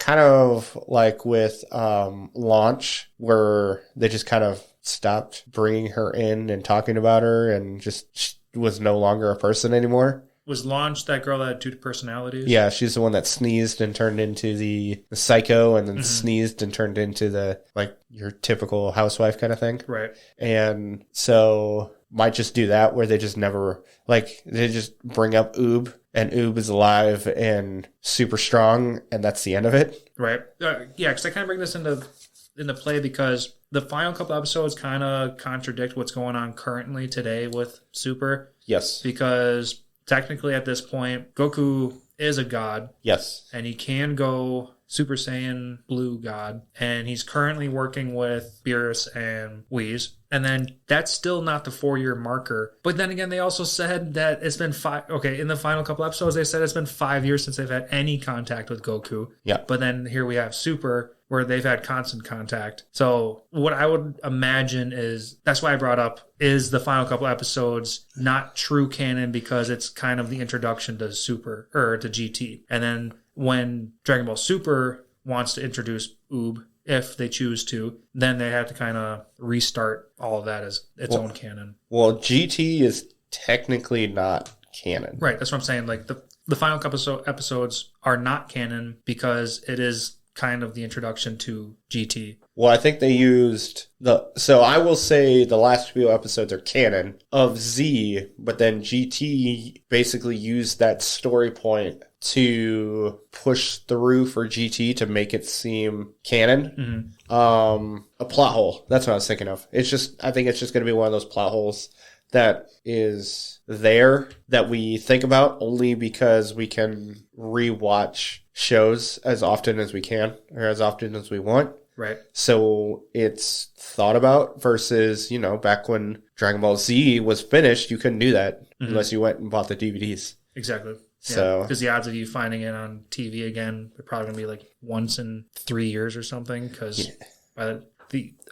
of like with, Launch, where they just kind of stopped bringing her in and talking about her and just was no longer a person anymore.
Was Launch that girl that had 2 personalities?
Yeah, she's the one that sneezed and turned into the psycho, and then sneezed and turned into the, your typical housewife kind of thing.
Right.
And so might just do that, where they just never, they just bring up Oob, and Oob is alive and super strong, and that's the end of it.
Right. Yeah, because I kind of bring this into play because the final couple episodes kind of contradict what's going on currently today with Super.
Yes.
Because... technically, at this point, Goku is a god.
Yes.
And he can go Super Saiyan Blue God. And he's currently working with Beerus and Whis. And then that's still not the 4-year marker. But then again, they also said that it's been in the final couple episodes, they said it's been 5 years since they've had any contact with Goku.
Yeah.
But then here we have Super, where they've had constant contact. So what I would imagine is, that's why I brought up, is the final couple episodes not true canon, because it's kind of the introduction to Super, or to GT. And then when Dragon Ball Super wants to introduce Oob, if they choose to, then they have to kind of restart all of that as its own canon.
Well, GT is technically not canon.
Right, that's what I'm saying. The final couple episodes are not canon because it is kind of the introduction to GT.
Well, I think they used so I will say the last few episodes are canon of Z, but then GT basically used that story point to push through for GT to make it seem canon. A plot hole. That's what I was thinking of. I think it's just going to be one of those plot holes that is there that we think about only because we can rewatch shows as often as we can, or as often as we want.
Right.
So it's thought about versus, back when Dragon Ball Z was finished, you couldn't do that unless you went and bought the DVDs.
Exactly.
So
because the odds of you finding it on TV again are probably gonna be like once in 3 years or something. Because by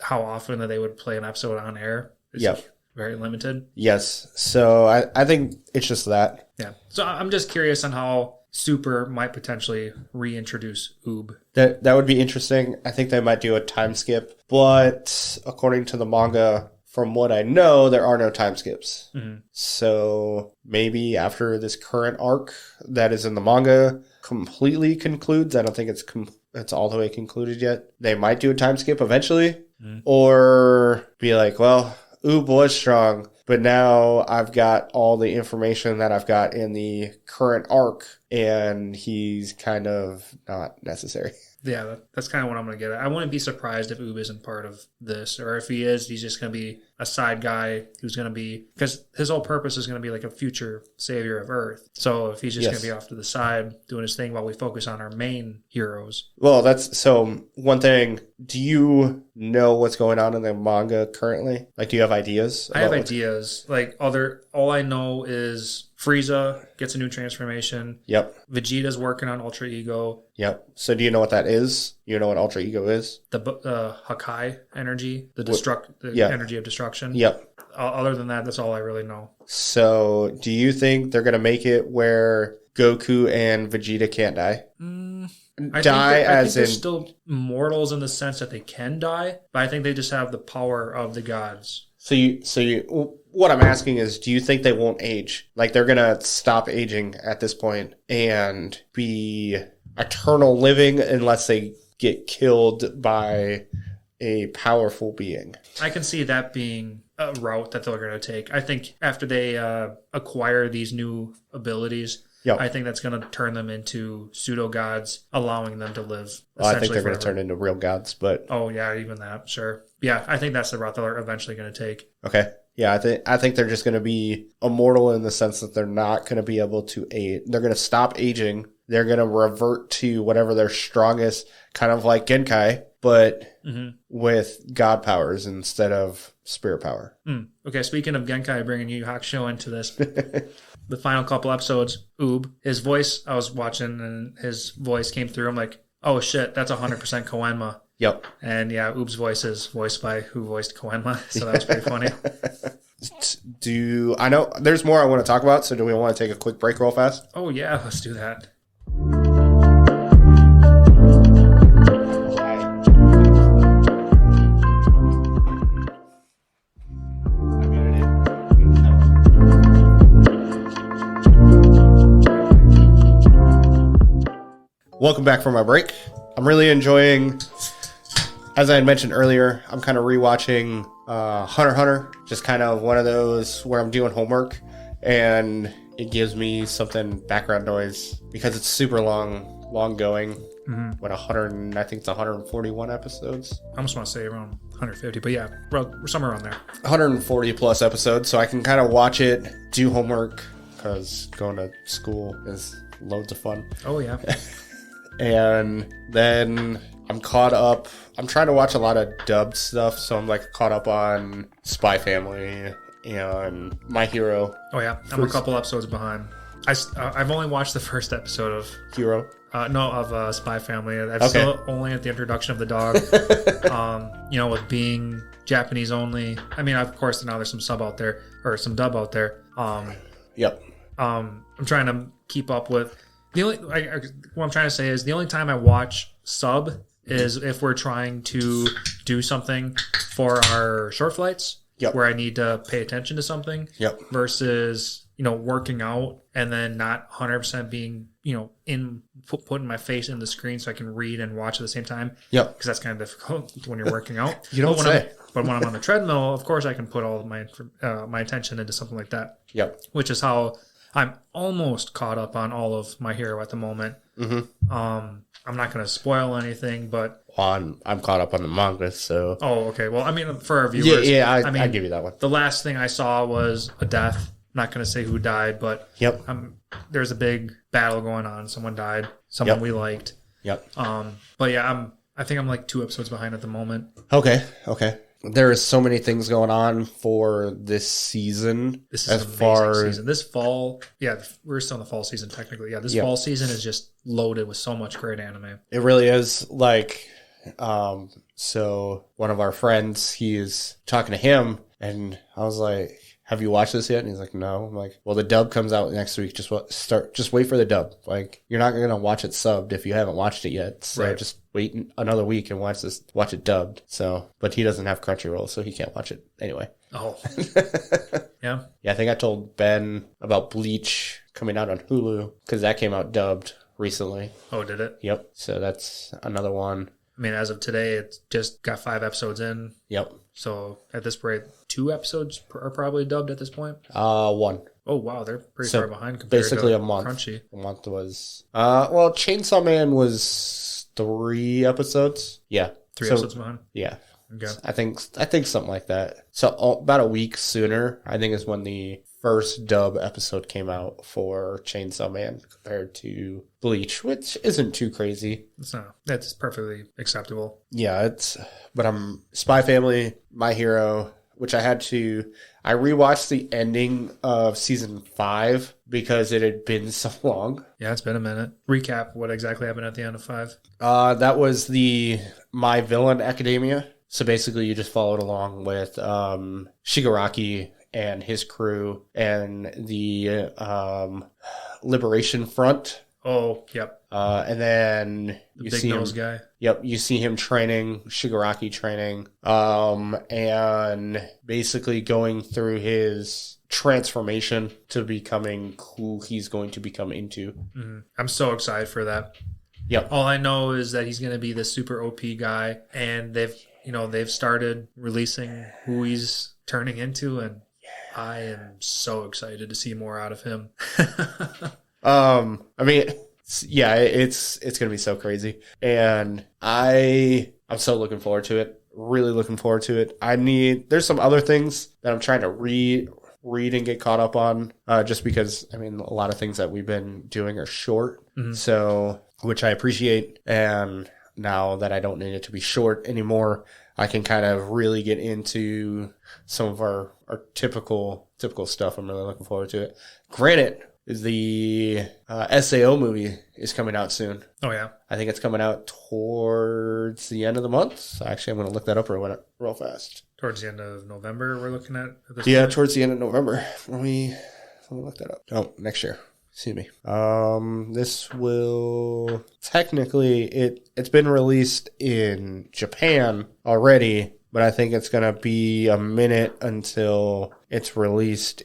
how often that they would play an episode on air is like very limited.
Yes. So I think it's just that.
Yeah. So I'm just curious on how Super might potentially reintroduce Oob.
That would be interesting. I think they might do a time skip, but according to the manga, from what I know, there are no time skips. Mm-hmm. So maybe after this current arc that is in the manga completely concludes, I don't think it's all the way concluded yet. They might do a time skip eventually, or be like, well, Oob was strong, but now I've got all the information that I've got in the current arc, and he's kind of not necessary.
Yeah, that's kind of what I'm going to get at. I wouldn't be surprised if Oob isn't part of this, or if he is, he's just going to be a side guy who's going to be, because his whole purpose is going to be like a future savior of Earth. So if he's just going to be off to the side doing his thing while we focus on our main heroes. Well,
that's so one thing. Do you know what's going on in the manga currently? Like, do you have ideas?
I have ideas. Like, all I know is Frieza gets a new transformation.
Yep.
Vegeta's working on Ultra Ego.
Yep. So do you know what that is? You know what Ultra Ego is?
The Hakai energy, the energy of destruction.
Yep.
Other than that, that's all I really know.
So do you think they're going to make it where Goku and Vegeta can't die?
I think they're still mortals in the sense that they can die, but I think they just have the power of the gods.
So what I'm asking is, do you think they won't age? Like, they're going to stop aging at this point and be eternal living unless they get killed by a powerful being?
I can see that being a route that they're going to take. I think after they acquire these new abilities, I think that's going to turn them into pseudo gods, allowing them to live.
Well, I think they're going to turn into real gods, but
oh yeah, even that, sure. Yeah, I think that's the route they're eventually going to take.
Okay. Yeah, I think they're just going to be immortal in the sense that they're not going to be able to age. They're going to stop aging. They're going to revert to whatever their strongest, kind of like Genkai, but with god powers instead of spirit power.
Okay, speaking of Genkai, bringing Yu Hakusho into this. The final couple episodes, Oob, his voice, I was watching and his voice came through. I'm like, oh shit, that's 100% Koenma.
Yep.
And yeah, Oob's voice is voiced by who voiced Koenma, so that was pretty funny.
I know there's more I want to talk about, so do we want to take a quick break real fast?
Oh yeah, let's do that.
Welcome back from my break. I'm really enjoying, as I had mentioned earlier, I'm kind of rewatching Hunter x Hunter. Just kind of one of those where I'm doing homework and it gives me something background noise because it's super long going. What, I think it's 141 episodes.
I almost want to say around 150, but yeah, we're somewhere around there.
140 plus episodes, so I can kind of watch it, do homework, because going to school is loads of fun.
Oh yeah.
And then I'm caught up. I'm trying to watch a lot of dubbed stuff, so I'm like caught up on Spy Family and My Hero.
Oh yeah, I'm a couple episodes behind. I've only watched the first episode of
Hero.
Of Spy Family. I'm still only at the introduction of the dog. With being Japanese only. I mean, of course, now there's some sub out there or some dub out there.
Yep.
I'm trying to keep up with. What I'm trying to say is the only time I watch sub is if we're trying to do something for our short flights, where I need to pay attention to something, versus working out and then not 100% being putting my face in the screen so I can read and watch at the same time. Because that's kind of difficult when you're working out.
You don't say.
But when I'm on the treadmill, of course I can put all of my attention into something like that. Which is how I'm almost caught up on all of My Hero at the moment. I'm not going to spoil anything, but
I'm caught up on the manga, so.
Oh, okay. Well, I mean, for our viewers,
I give you that one.
The last thing I saw was a death. I'm not going to say who died, but there's a big battle going on. Someone died. Someone we liked. But yeah, I think I'm like 2 episodes behind at the moment.
Okay. there is so many things going on for this season.
This is an amazing season. This fall, we're still in the fall season technically. Yeah, this fall season is just loaded with so much great anime.
It really is. Like, so one of our friends, he is talking to him, and I was like, have you watched this yet? And he's like, no. I'm like, well, the dub comes out next week. Just wait for the dub. Like, you're not going to watch it subbed if you haven't watched it yet. So just wait another week and watch it dubbed. So, but he doesn't have Crunchyroll, so he can't watch it anyway.
Oh. Yeah.
Yeah, I think I told Ben about Bleach coming out on Hulu because that came out dubbed recently.
Oh, did it?
Yep. So that's another one.
I mean, as of today, it's just got 5 episodes in.
Yep.
So at this rate, 2 episodes are probably dubbed at this point?
1.
Oh, wow. They're pretty far behind compared
basically
to
a month.
Crunchy.
A month was... well, Chainsaw Man was 3 episodes. Yeah.
3 episodes behind?
Yeah.
Okay.
I think something like that. So about a week sooner, I think, is when the first dub episode came out for Chainsaw Man compared to Bleach, which isn't too crazy.
It's not. That's perfectly acceptable.
Yeah, but Spy Family, My Hero, which I rewatched the ending of season 5 because it had been so long.
Yeah, it's been a minute. Recap what exactly happened at the end of 5.
That was the My Villain Academia. So basically you just followed along with Shigaraki and his crew and the Liberation Front.
Oh, yep.
And then
the big nose guy.
Yep, you see him training, Shigaraki training, and basically going through his transformation to becoming who he's going to become into.
Mm-hmm. I'm so excited for that.
Yep.
All I know is that he's going to be the super OP guy, and they've started releasing who he's turning into, and I am so excited to see more out of him.
I mean, yeah, it's going to be so crazy. And I'm so looking forward to it. Really looking forward to it. There's some other things that I'm trying to read and get caught up on, just because, I mean, a lot of things that we've been doing are short. Mm-hmm. So, which I appreciate. And now that I don't need it to be short anymore, I can kind of really get into some of our typical stuff. I'm really looking forward to it. Granted, the SAO movie is coming out soon.
Oh, yeah?
I think it's coming out towards the end of the month. Actually, I'm going to look that up real fast.
Towards the end of November, we're looking at this
point? Towards the end of November. Let me look that up. Oh, next year. Excuse me. This will technically it's been released in Japan already, but I think it's gonna be a minute until it's released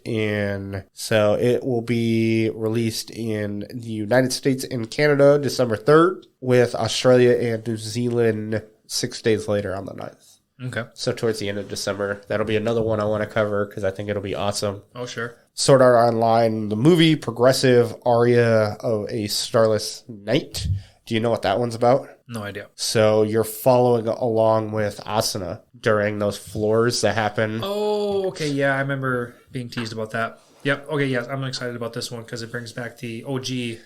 so it will be released in the United States and Canada December 3rd, with Australia and New Zealand 6 days later on the 9th.
Okay.
So towards the end of December, that'll be another one I want to cover because I think it'll be awesome.
Oh, sure.
Sword Art Online, the movie, progressive aria of a Starless Night. Do you know what that one's about?
No idea.
So you're following along with Asuna during those floors that happen.
Oh, okay. Yeah, I remember being teased about that. Yep. Okay, yeah, I'm excited about this one because it brings back the OG.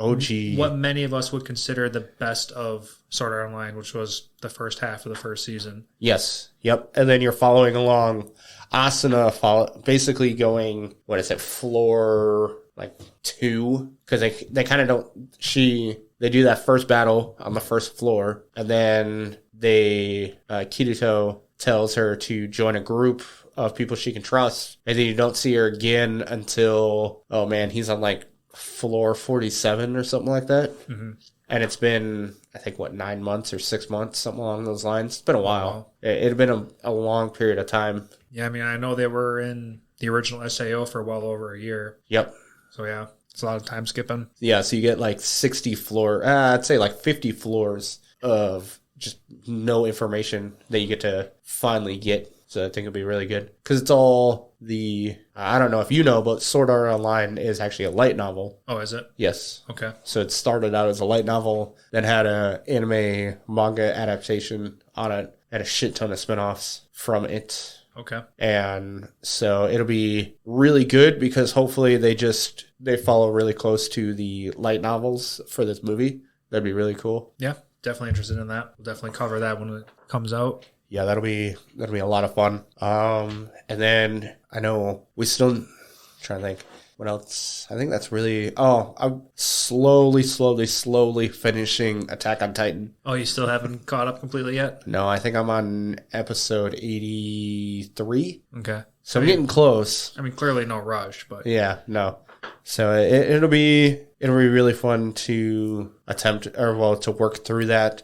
OG.
What many of us would consider the best of Sword Art Online, which was the first half of the first season.
Yes. Yep. And then you're following along Asuna, basically going, floor 2? Because they kind of don't... They do that first battle on the first floor, and then Kirito tells her to join a group of people she can trust, and then you don't see her again until, he's on floor 47 or something like that. Mm-hmm. And it's been, I think, 9 months or 6 months, something along those lines. It's been a while. Wow. It had been a long period of time.
Yeah, I mean, I know they were in the original SAO for well over a year.
Yep.
So, yeah, it's a lot of time skipping.
Yeah, so you get 60 floor, I'd say 50 floors of just no information that you get to finally get. So I think it'll be really good. Because it's all I don't know if you know, but Sword Art Online is actually a light novel.
Oh, is it?
Yes.
Okay.
So it started out as a light novel, then had a anime manga adaptation on it, and a shit ton of spinoffs from it.
Okay.
And so it'll be really good because hopefully they follow really close to the light novels for this movie. That'd be really cool.
Yeah, definitely interested in that. We'll definitely cover that when it comes out.
Yeah, that'll be a lot of fun. And then I know we still trying to think what else. I think that's really. Oh, I'm slowly finishing Attack on Titan.
Oh, you still haven't caught up completely yet?
No, I think I'm on episode 83.
Okay,
So I'm getting close.
I mean, clearly no rush, but
Yeah, no. So it'll be really fun to to work through that.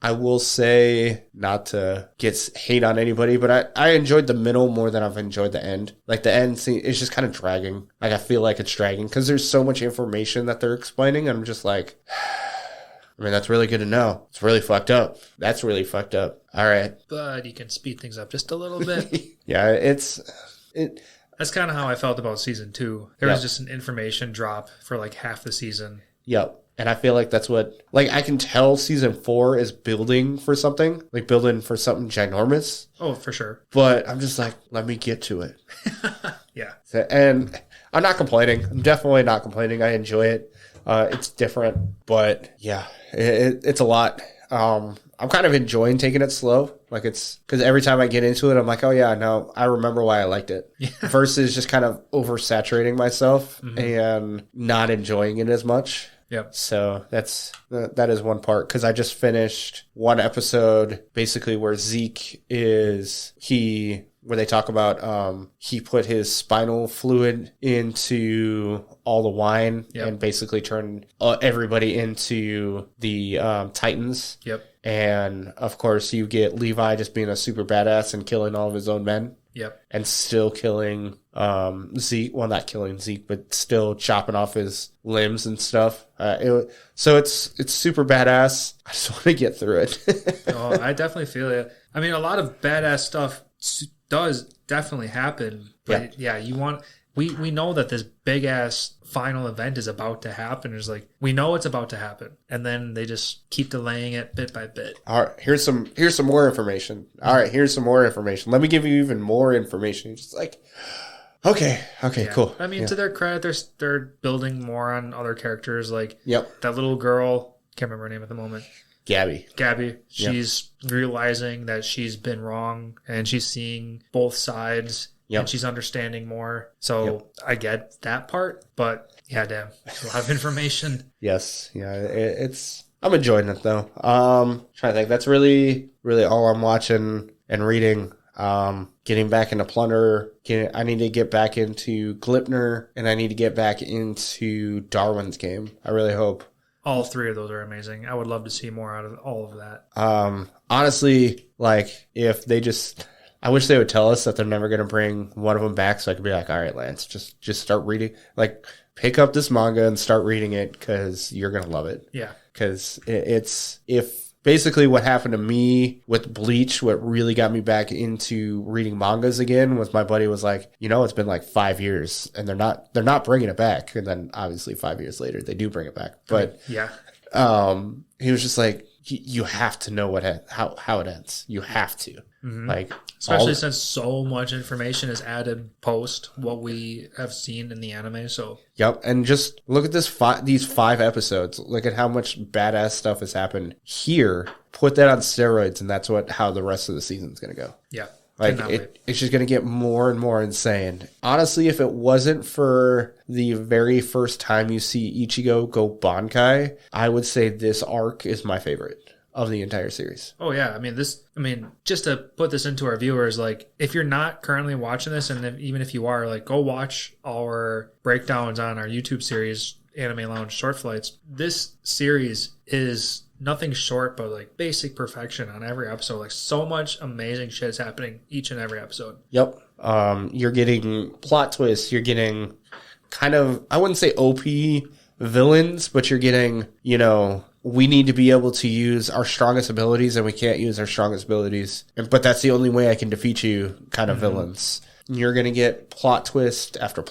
I will say, not to hate on anybody, but I enjoyed the middle more than I've enjoyed the end. Like the end scene is just kind of dragging. Like I feel like it's dragging because there's so much information that they're explaining. I'm just like, I mean, that's really good to know. It's really fucked up. That's really fucked up. All right.
But you can speed things up just a little bit.
Yeah,
That's kind of how I felt about season 2. There was just an information drop for like half the season.
Yep. And I feel like that's what, like, I can tell season 4 is building for something, like building for something ginormous.
Oh, for sure.
But I'm just like, let me get to it.
Yeah.
So, and I'm not complaining. I'm definitely not complaining. I enjoy it. It's different, but yeah, it's a lot. I'm kind of enjoying taking it slow. Like it's because every time I get into it, I'm like, oh yeah, no, I remember why I liked it. Yeah. Versus just kind of oversaturating myself and not enjoying it as much.
Yep.
So that is one part because I just finished one episode basically where Zeke where they talk about he put his spinal fluid into all the wine and basically turned everybody into the Titans.
Yep.
And of course you get Levi just being a super badass and killing all of his own men.
Yep. And
still killing Zeke. Well, not killing Zeke, but still chopping off his limbs and stuff. So it's super badass. I just want to get through it.
Oh, I definitely feel it. I mean, a lot of badass stuff does definitely happen. But yeah we know that this big ass final event is about to happen. It's like we know it's about to happen, and then they just keep delaying it bit by bit.
All right, here's some more information. All right, here's some more information. Let me give you even more information. It's just like, okay, cool.
I mean, to their credit, they're building more on other characters. Like that little girl, can't remember her name at the moment.
Gabby.
She's realizing that she's been wrong, and she's seeing both sides. And she's understanding more. So I get that part. But yeah, damn. It's a lot of information.
Yes. Yeah. I'm enjoying it though. Trying to think. That's really, really all I'm watching and reading. Getting back into Plunder. I need to get back into Glipner, and I need to get back into Darwin's Game. I really hope.
All 3 of those are amazing. I would love to see more out of all of that.
Honestly, like if they just, I wish they would tell us that they're never going to bring one of them back, so I could be like, all right, Lance, just start reading. Like, pick up this manga and start reading it because you're going to love it.
Yeah.
Because if basically what happened to me with Bleach, what really got me back into reading mangas again was my buddy was like, it's been like 5 years and they're not bringing it back. And then obviously 5 years later, they do bring it back. But he was just like, you have to know how it ends. You have to. Like,
especially since so much information is added post what we have seen in the anime. So
and just look at these 5 episodes. Look at how much badass stuff has happened here. Put that on steroids, and that's how the rest of the season's gonna go.
Yeah,
like it's just gonna get more and more insane. Honestly, if it wasn't for the very first time you see Ichigo go Bankai, I would say this arc is my favorite of the entire series.
Oh yeah, I mean, just to put this into our viewers, like if you're not currently watching this, and even if you are, like go watch our breakdowns on our YouTube series, Anime Lounge Short Flights. This series is nothing short but like basic perfection on every episode. Like so much amazing shit is happening each and every episode.
Yep. You're getting plot twists. You're getting kind of, I wouldn't say OP villains, but you're getting, we need to be able to use our strongest abilities and we can't use our strongest abilities. But that's the only way I can defeat you kind of villains. You're going to get plot twist after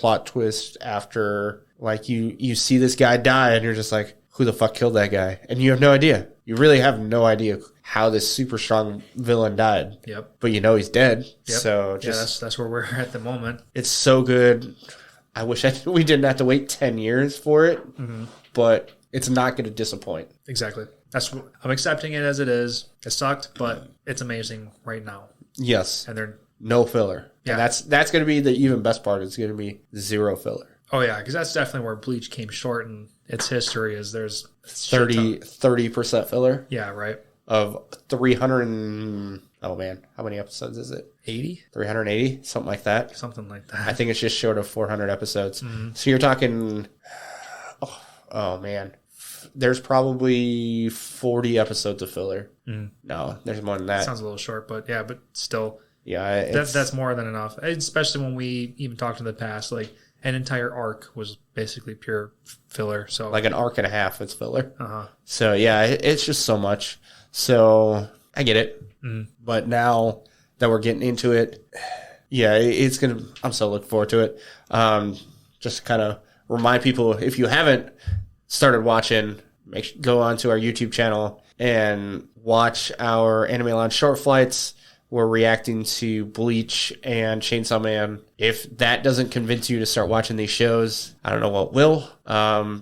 like you see this guy die and you're just like, who the fuck killed that guy? And you have no idea. You really have no idea how this super strong villain died.
Yep.
But he's dead.
Yep.
So
that's where we're at the moment.
It's so good. I wish we didn't have to wait 10 years for it, but it's not going to disappoint.
Exactly. I'm accepting it as it is. It sucked, but it's amazing right now.
Yes.
And they're
no filler.
Yeah.
And that's going to be the even best part. It's going to be zero filler.
Oh yeah, because that's definitely where Bleach came short in its history. Is there's
30% filler.
Yeah, right.
Of 300 and, oh man, how many episodes is it?
80?
380, something like that.
Something like that.
I think it's just short of 400 episodes.
Mm-hmm.
So you're talking, oh man, there's probably 40 episodes of filler.
Mm.
No, there's more than that.
Sounds a little short, but yeah, but still.
Yeah,
that's more than enough. Especially when we even talked in the past, like an entire arc was basically pure filler. So
like an arc and a half is filler.
Uh-huh.
So yeah, it's just so much. So I get it.
Mm.
But now that we're getting into it, yeah, it's going to, I'm so looking forward to it. Just to kind of remind people, if you haven't started watching, go on to our YouTube channel and watch our Anime Lounge short flights. We're reacting to Bleach and Chainsaw Man. If that doesn't convince you to start watching these shows, I don't know what will.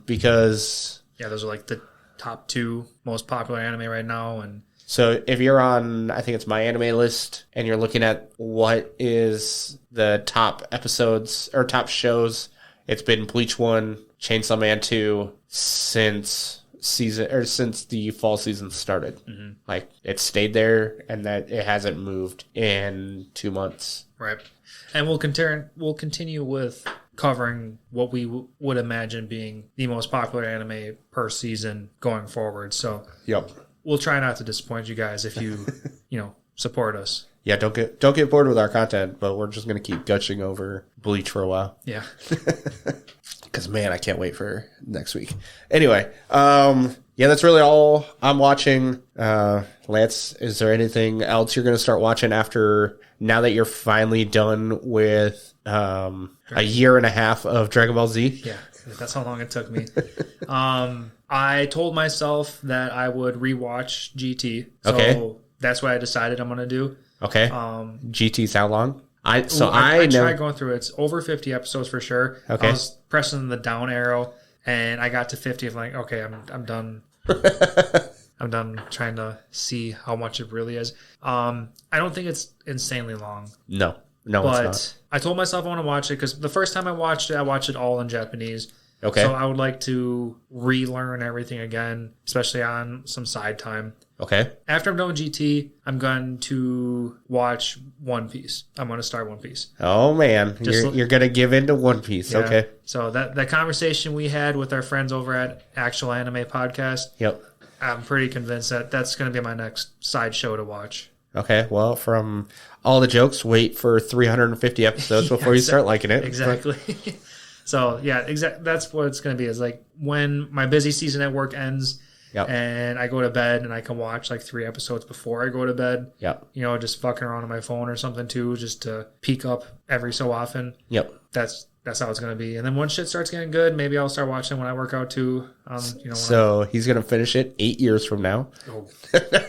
Because
yeah, those are like the top 2 most popular anime right now. And
so if you're on, I think it's My Anime List, and you're looking at what is the top episodes or top shows, it's been Bleach 1, Chainsaw Man 2 since the fall season started. Mm-hmm. Like it stayed there, and that it hasn't moved in 2 months.
Right. And we'll continue with covering what we would imagine being the most popular anime per season going forward. So
yep.
We'll try not to disappoint you guys if you, support us.
Yeah, don't get bored with our content, but we're just going to keep gushing over Bleach for a while.
Yeah.
Because, man, I can't wait for next week. Anyway, yeah, that's really all I'm watching. Lance, is there anything else you're going to start watching now that you're finally done with a year and a half of Dragon Ball Z?
Yeah, that's how long it took me. I told myself that I would rewatch GT. So
okay.
That's what I decided I'm going to do.
Okay. GT's how long? I
tried going through it. It's over 50 episodes for sure.
Okay.
I was pressing the down arrow, and I got to 50. I'm like, okay, I'm done. I'm done trying to see how much it really is. I don't think it's insanely long.
No,
but
it's not.
I told myself I want to watch it because the first time I watched it all in Japanese.
Okay.
So I would like to relearn everything again, especially on some side time.
Okay.
After I'm done with GT, I'm going to watch One Piece. I'm going to start One Piece.
Oh, man. You're going to give into One Piece. Yeah. Okay.
So that conversation we had with our friends over at Actual Anime Podcast,
yep,
I'm pretty convinced that that's going to be my next side show to watch.
Okay. Well, from all the jokes, wait for 350 episodes before you start liking it.
Exactly. So, yeah, that's what it's going to be. Is like when my busy season at work ends, yep, and I go to bed and I can watch like 3 episodes before I go to bed.
Yep.
Just fucking around on my phone or something too, just to peek up every so often.
Yep.
That's how it's going to be. And then once shit starts getting good, maybe I'll start watching when I work out too.
So he's going to finish it 8 years from now.
Oh,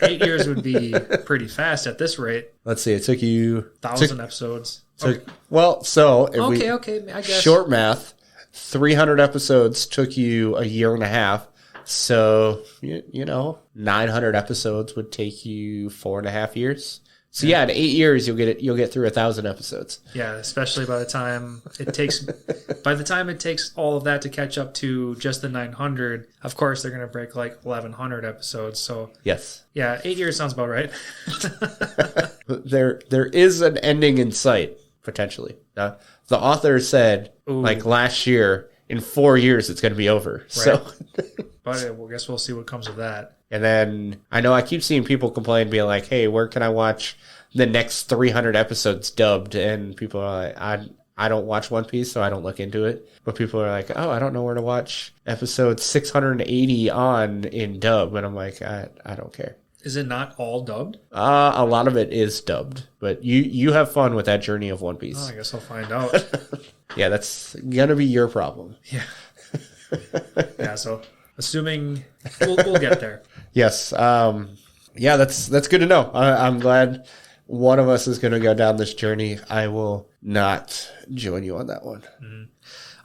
8 years would be pretty fast at this rate.
Let's see. It took you
1,000 episodes.
Okay. Well, so if
okay. I guess
short math, 300 episodes took you a year and a half. So 900 episodes would take you 4.5 years. So yeah, in 8 years you'll get through 1,000 episodes.
Yeah, especially by the time it takes all of that to catch up to just the 900. Of course, they're gonna break like 1,100 episodes. So
yes,
yeah, 8 years sounds about right.
There is an ending in sight potentially. The author said like last year, in 4 years it's gonna be over. Right. So,
but I guess we'll see what comes of that.
And then I know I keep seeing people complain, being like, hey, where can I watch the next 300 episodes dubbed? And people are like, I don't watch One Piece, so I don't look into it. But people are like, oh, I don't know where to watch episode 680 in dub. And I'm like, I don't care.
Is it not all dubbed?
A lot of it is dubbed. But you have fun with that journey of One Piece.
Oh, I guess I'll find out.
Yeah, that's going to be your problem.
Yeah. Yeah, so assuming we'll get there.
Yes. Yeah, that's good to know. I'm glad one of us is going to go down this journey. I will not join you on that one.
Mm-hmm.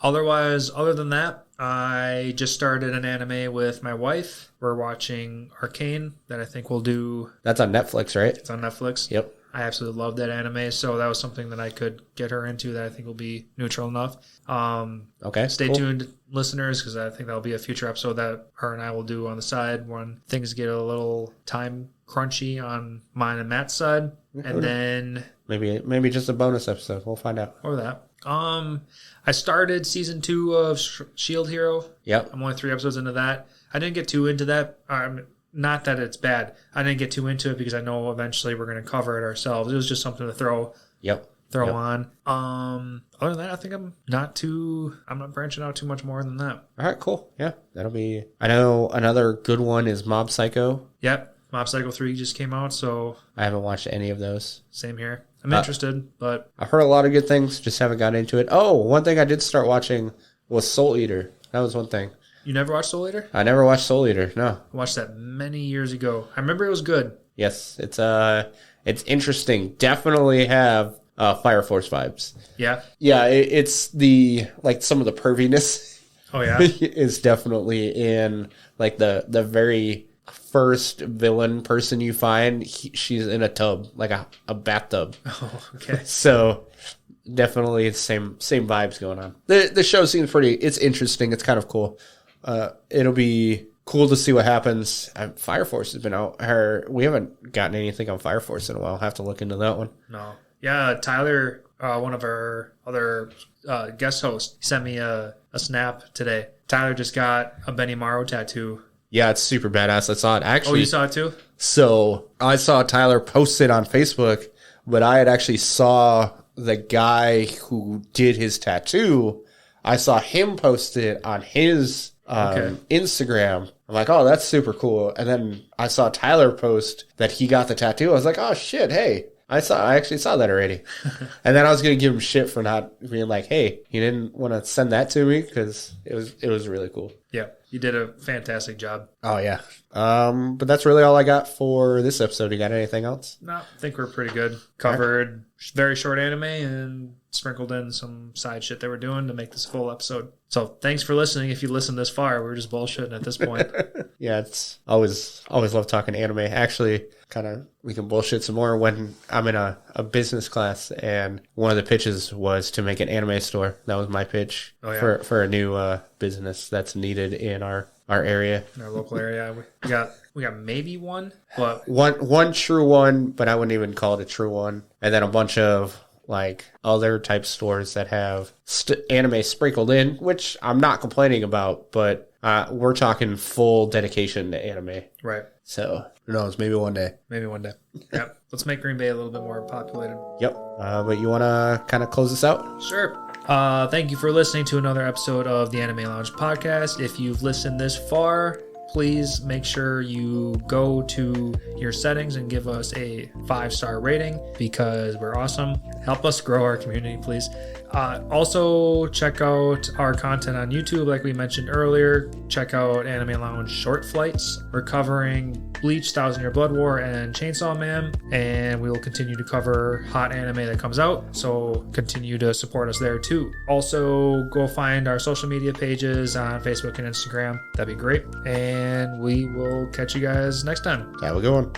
Other than that, I just started an anime with my wife. We're watching Arcane that I think we'll do.
That's on Netflix, right?
It's on Netflix.
Yep.
I absolutely love that anime, so that was something that I could get her into that I think will be neutral enough.
Okay.
Stay tuned, listeners, because I think that'll be a future episode that her and I will do on the side when things get a little time crunchy on mine and Matt's side. And then
maybe just a bonus episode. We'll find out.
Or that. I started season 2 of Shield Hero.
Yep.
I'm only 3 episodes into that. I didn't get too into that. Not that it's bad. I didn't get too into it because I know eventually we're going to cover it ourselves. It was just something to throw on. Other than that, I think I'm not branching out too much more than that.
All right, cool. Yeah, that'll be. I know another good one is Mob Psycho.
Yep, Mob Psycho 3 just came out, so
I haven't watched any of those.
Same here. I'm interested, but
I've heard a lot of good things. Just haven't got into it. Oh, one thing I did start watching was Soul Eater. That was one thing.
You never watched Soul Eater?
I never watched Soul Eater. No,
I watched that many years ago. I remember it was good.
Yes, it's interesting. Definitely have Fire Force vibes.
Yeah,
yeah. It's the some of the perviness.
Oh yeah,
is definitely in the very first villain person you find. She's in a tub, like a bathtub.
Oh, okay.
So definitely same vibes going on. The show seems it's interesting. It's kind of cool. It'll be cool to see what happens. Fire Force has been out. We haven't gotten anything on Fire Force in a while. I'll have to look into that one.
No. Yeah, Tyler, one of our other guest hosts, sent me a snap today. Tyler just got a Benimaru tattoo.
Yeah, it's super badass. I saw it actually.
Oh, you saw it too?
So I saw Tyler post it on Facebook, but I had actually saw the guy who did his tattoo. I saw him post it on his Instagram. I'm like, oh, that's super cool. And then I saw Tyler post that he got the tattoo. I was like, oh shit, hey. I actually saw that already. And then I was going to give him shit for not being like, hey, you didn't want to send that to me, because it was really cool.
Yeah, you did a fantastic job.
Oh, yeah. But that's really all I got for this episode. You got anything else?
No, I think we're pretty good. Covered very short anime and sprinkled in some side shit that we're doing to make this a full episode. So thanks for listening. If you listened this far, we're just bullshitting at this point.
Yeah, it's always love talking anime. Actually, we can bullshit some more when I'm in a business class, and one of the pitches was to make an anime store. That was my pitch for a new business that's needed in our area.
In our local area. We got maybe one, but
one true one, but I wouldn't even call it a true one. And then a bunch of other type stores that have anime sprinkled in, which I'm not complaining about, but we're talking full dedication to anime.
Right.
So who knows? Maybe one day.
Yep. Let's make Green Bay a little bit more populated.
Yep. But you want to kind of close this out?
Sure. Thank you for listening to another episode of the Anime Lounge podcast. If you've listened this far, please make sure you go to your settings and give us a 5-star rating, because we're awesome. Help us grow our community, please. Also, check out our content on YouTube, like we mentioned earlier. Check out Anime Lounge Short Flights. We're covering Bleach, 1,000 Year Blood War, and Chainsaw Man, and we will continue to cover hot anime that comes out, so continue to support us there too. Also, go find our social media pages on Facebook and Instagram. That'd be great, and we will catch you guys next time.
Have a good one.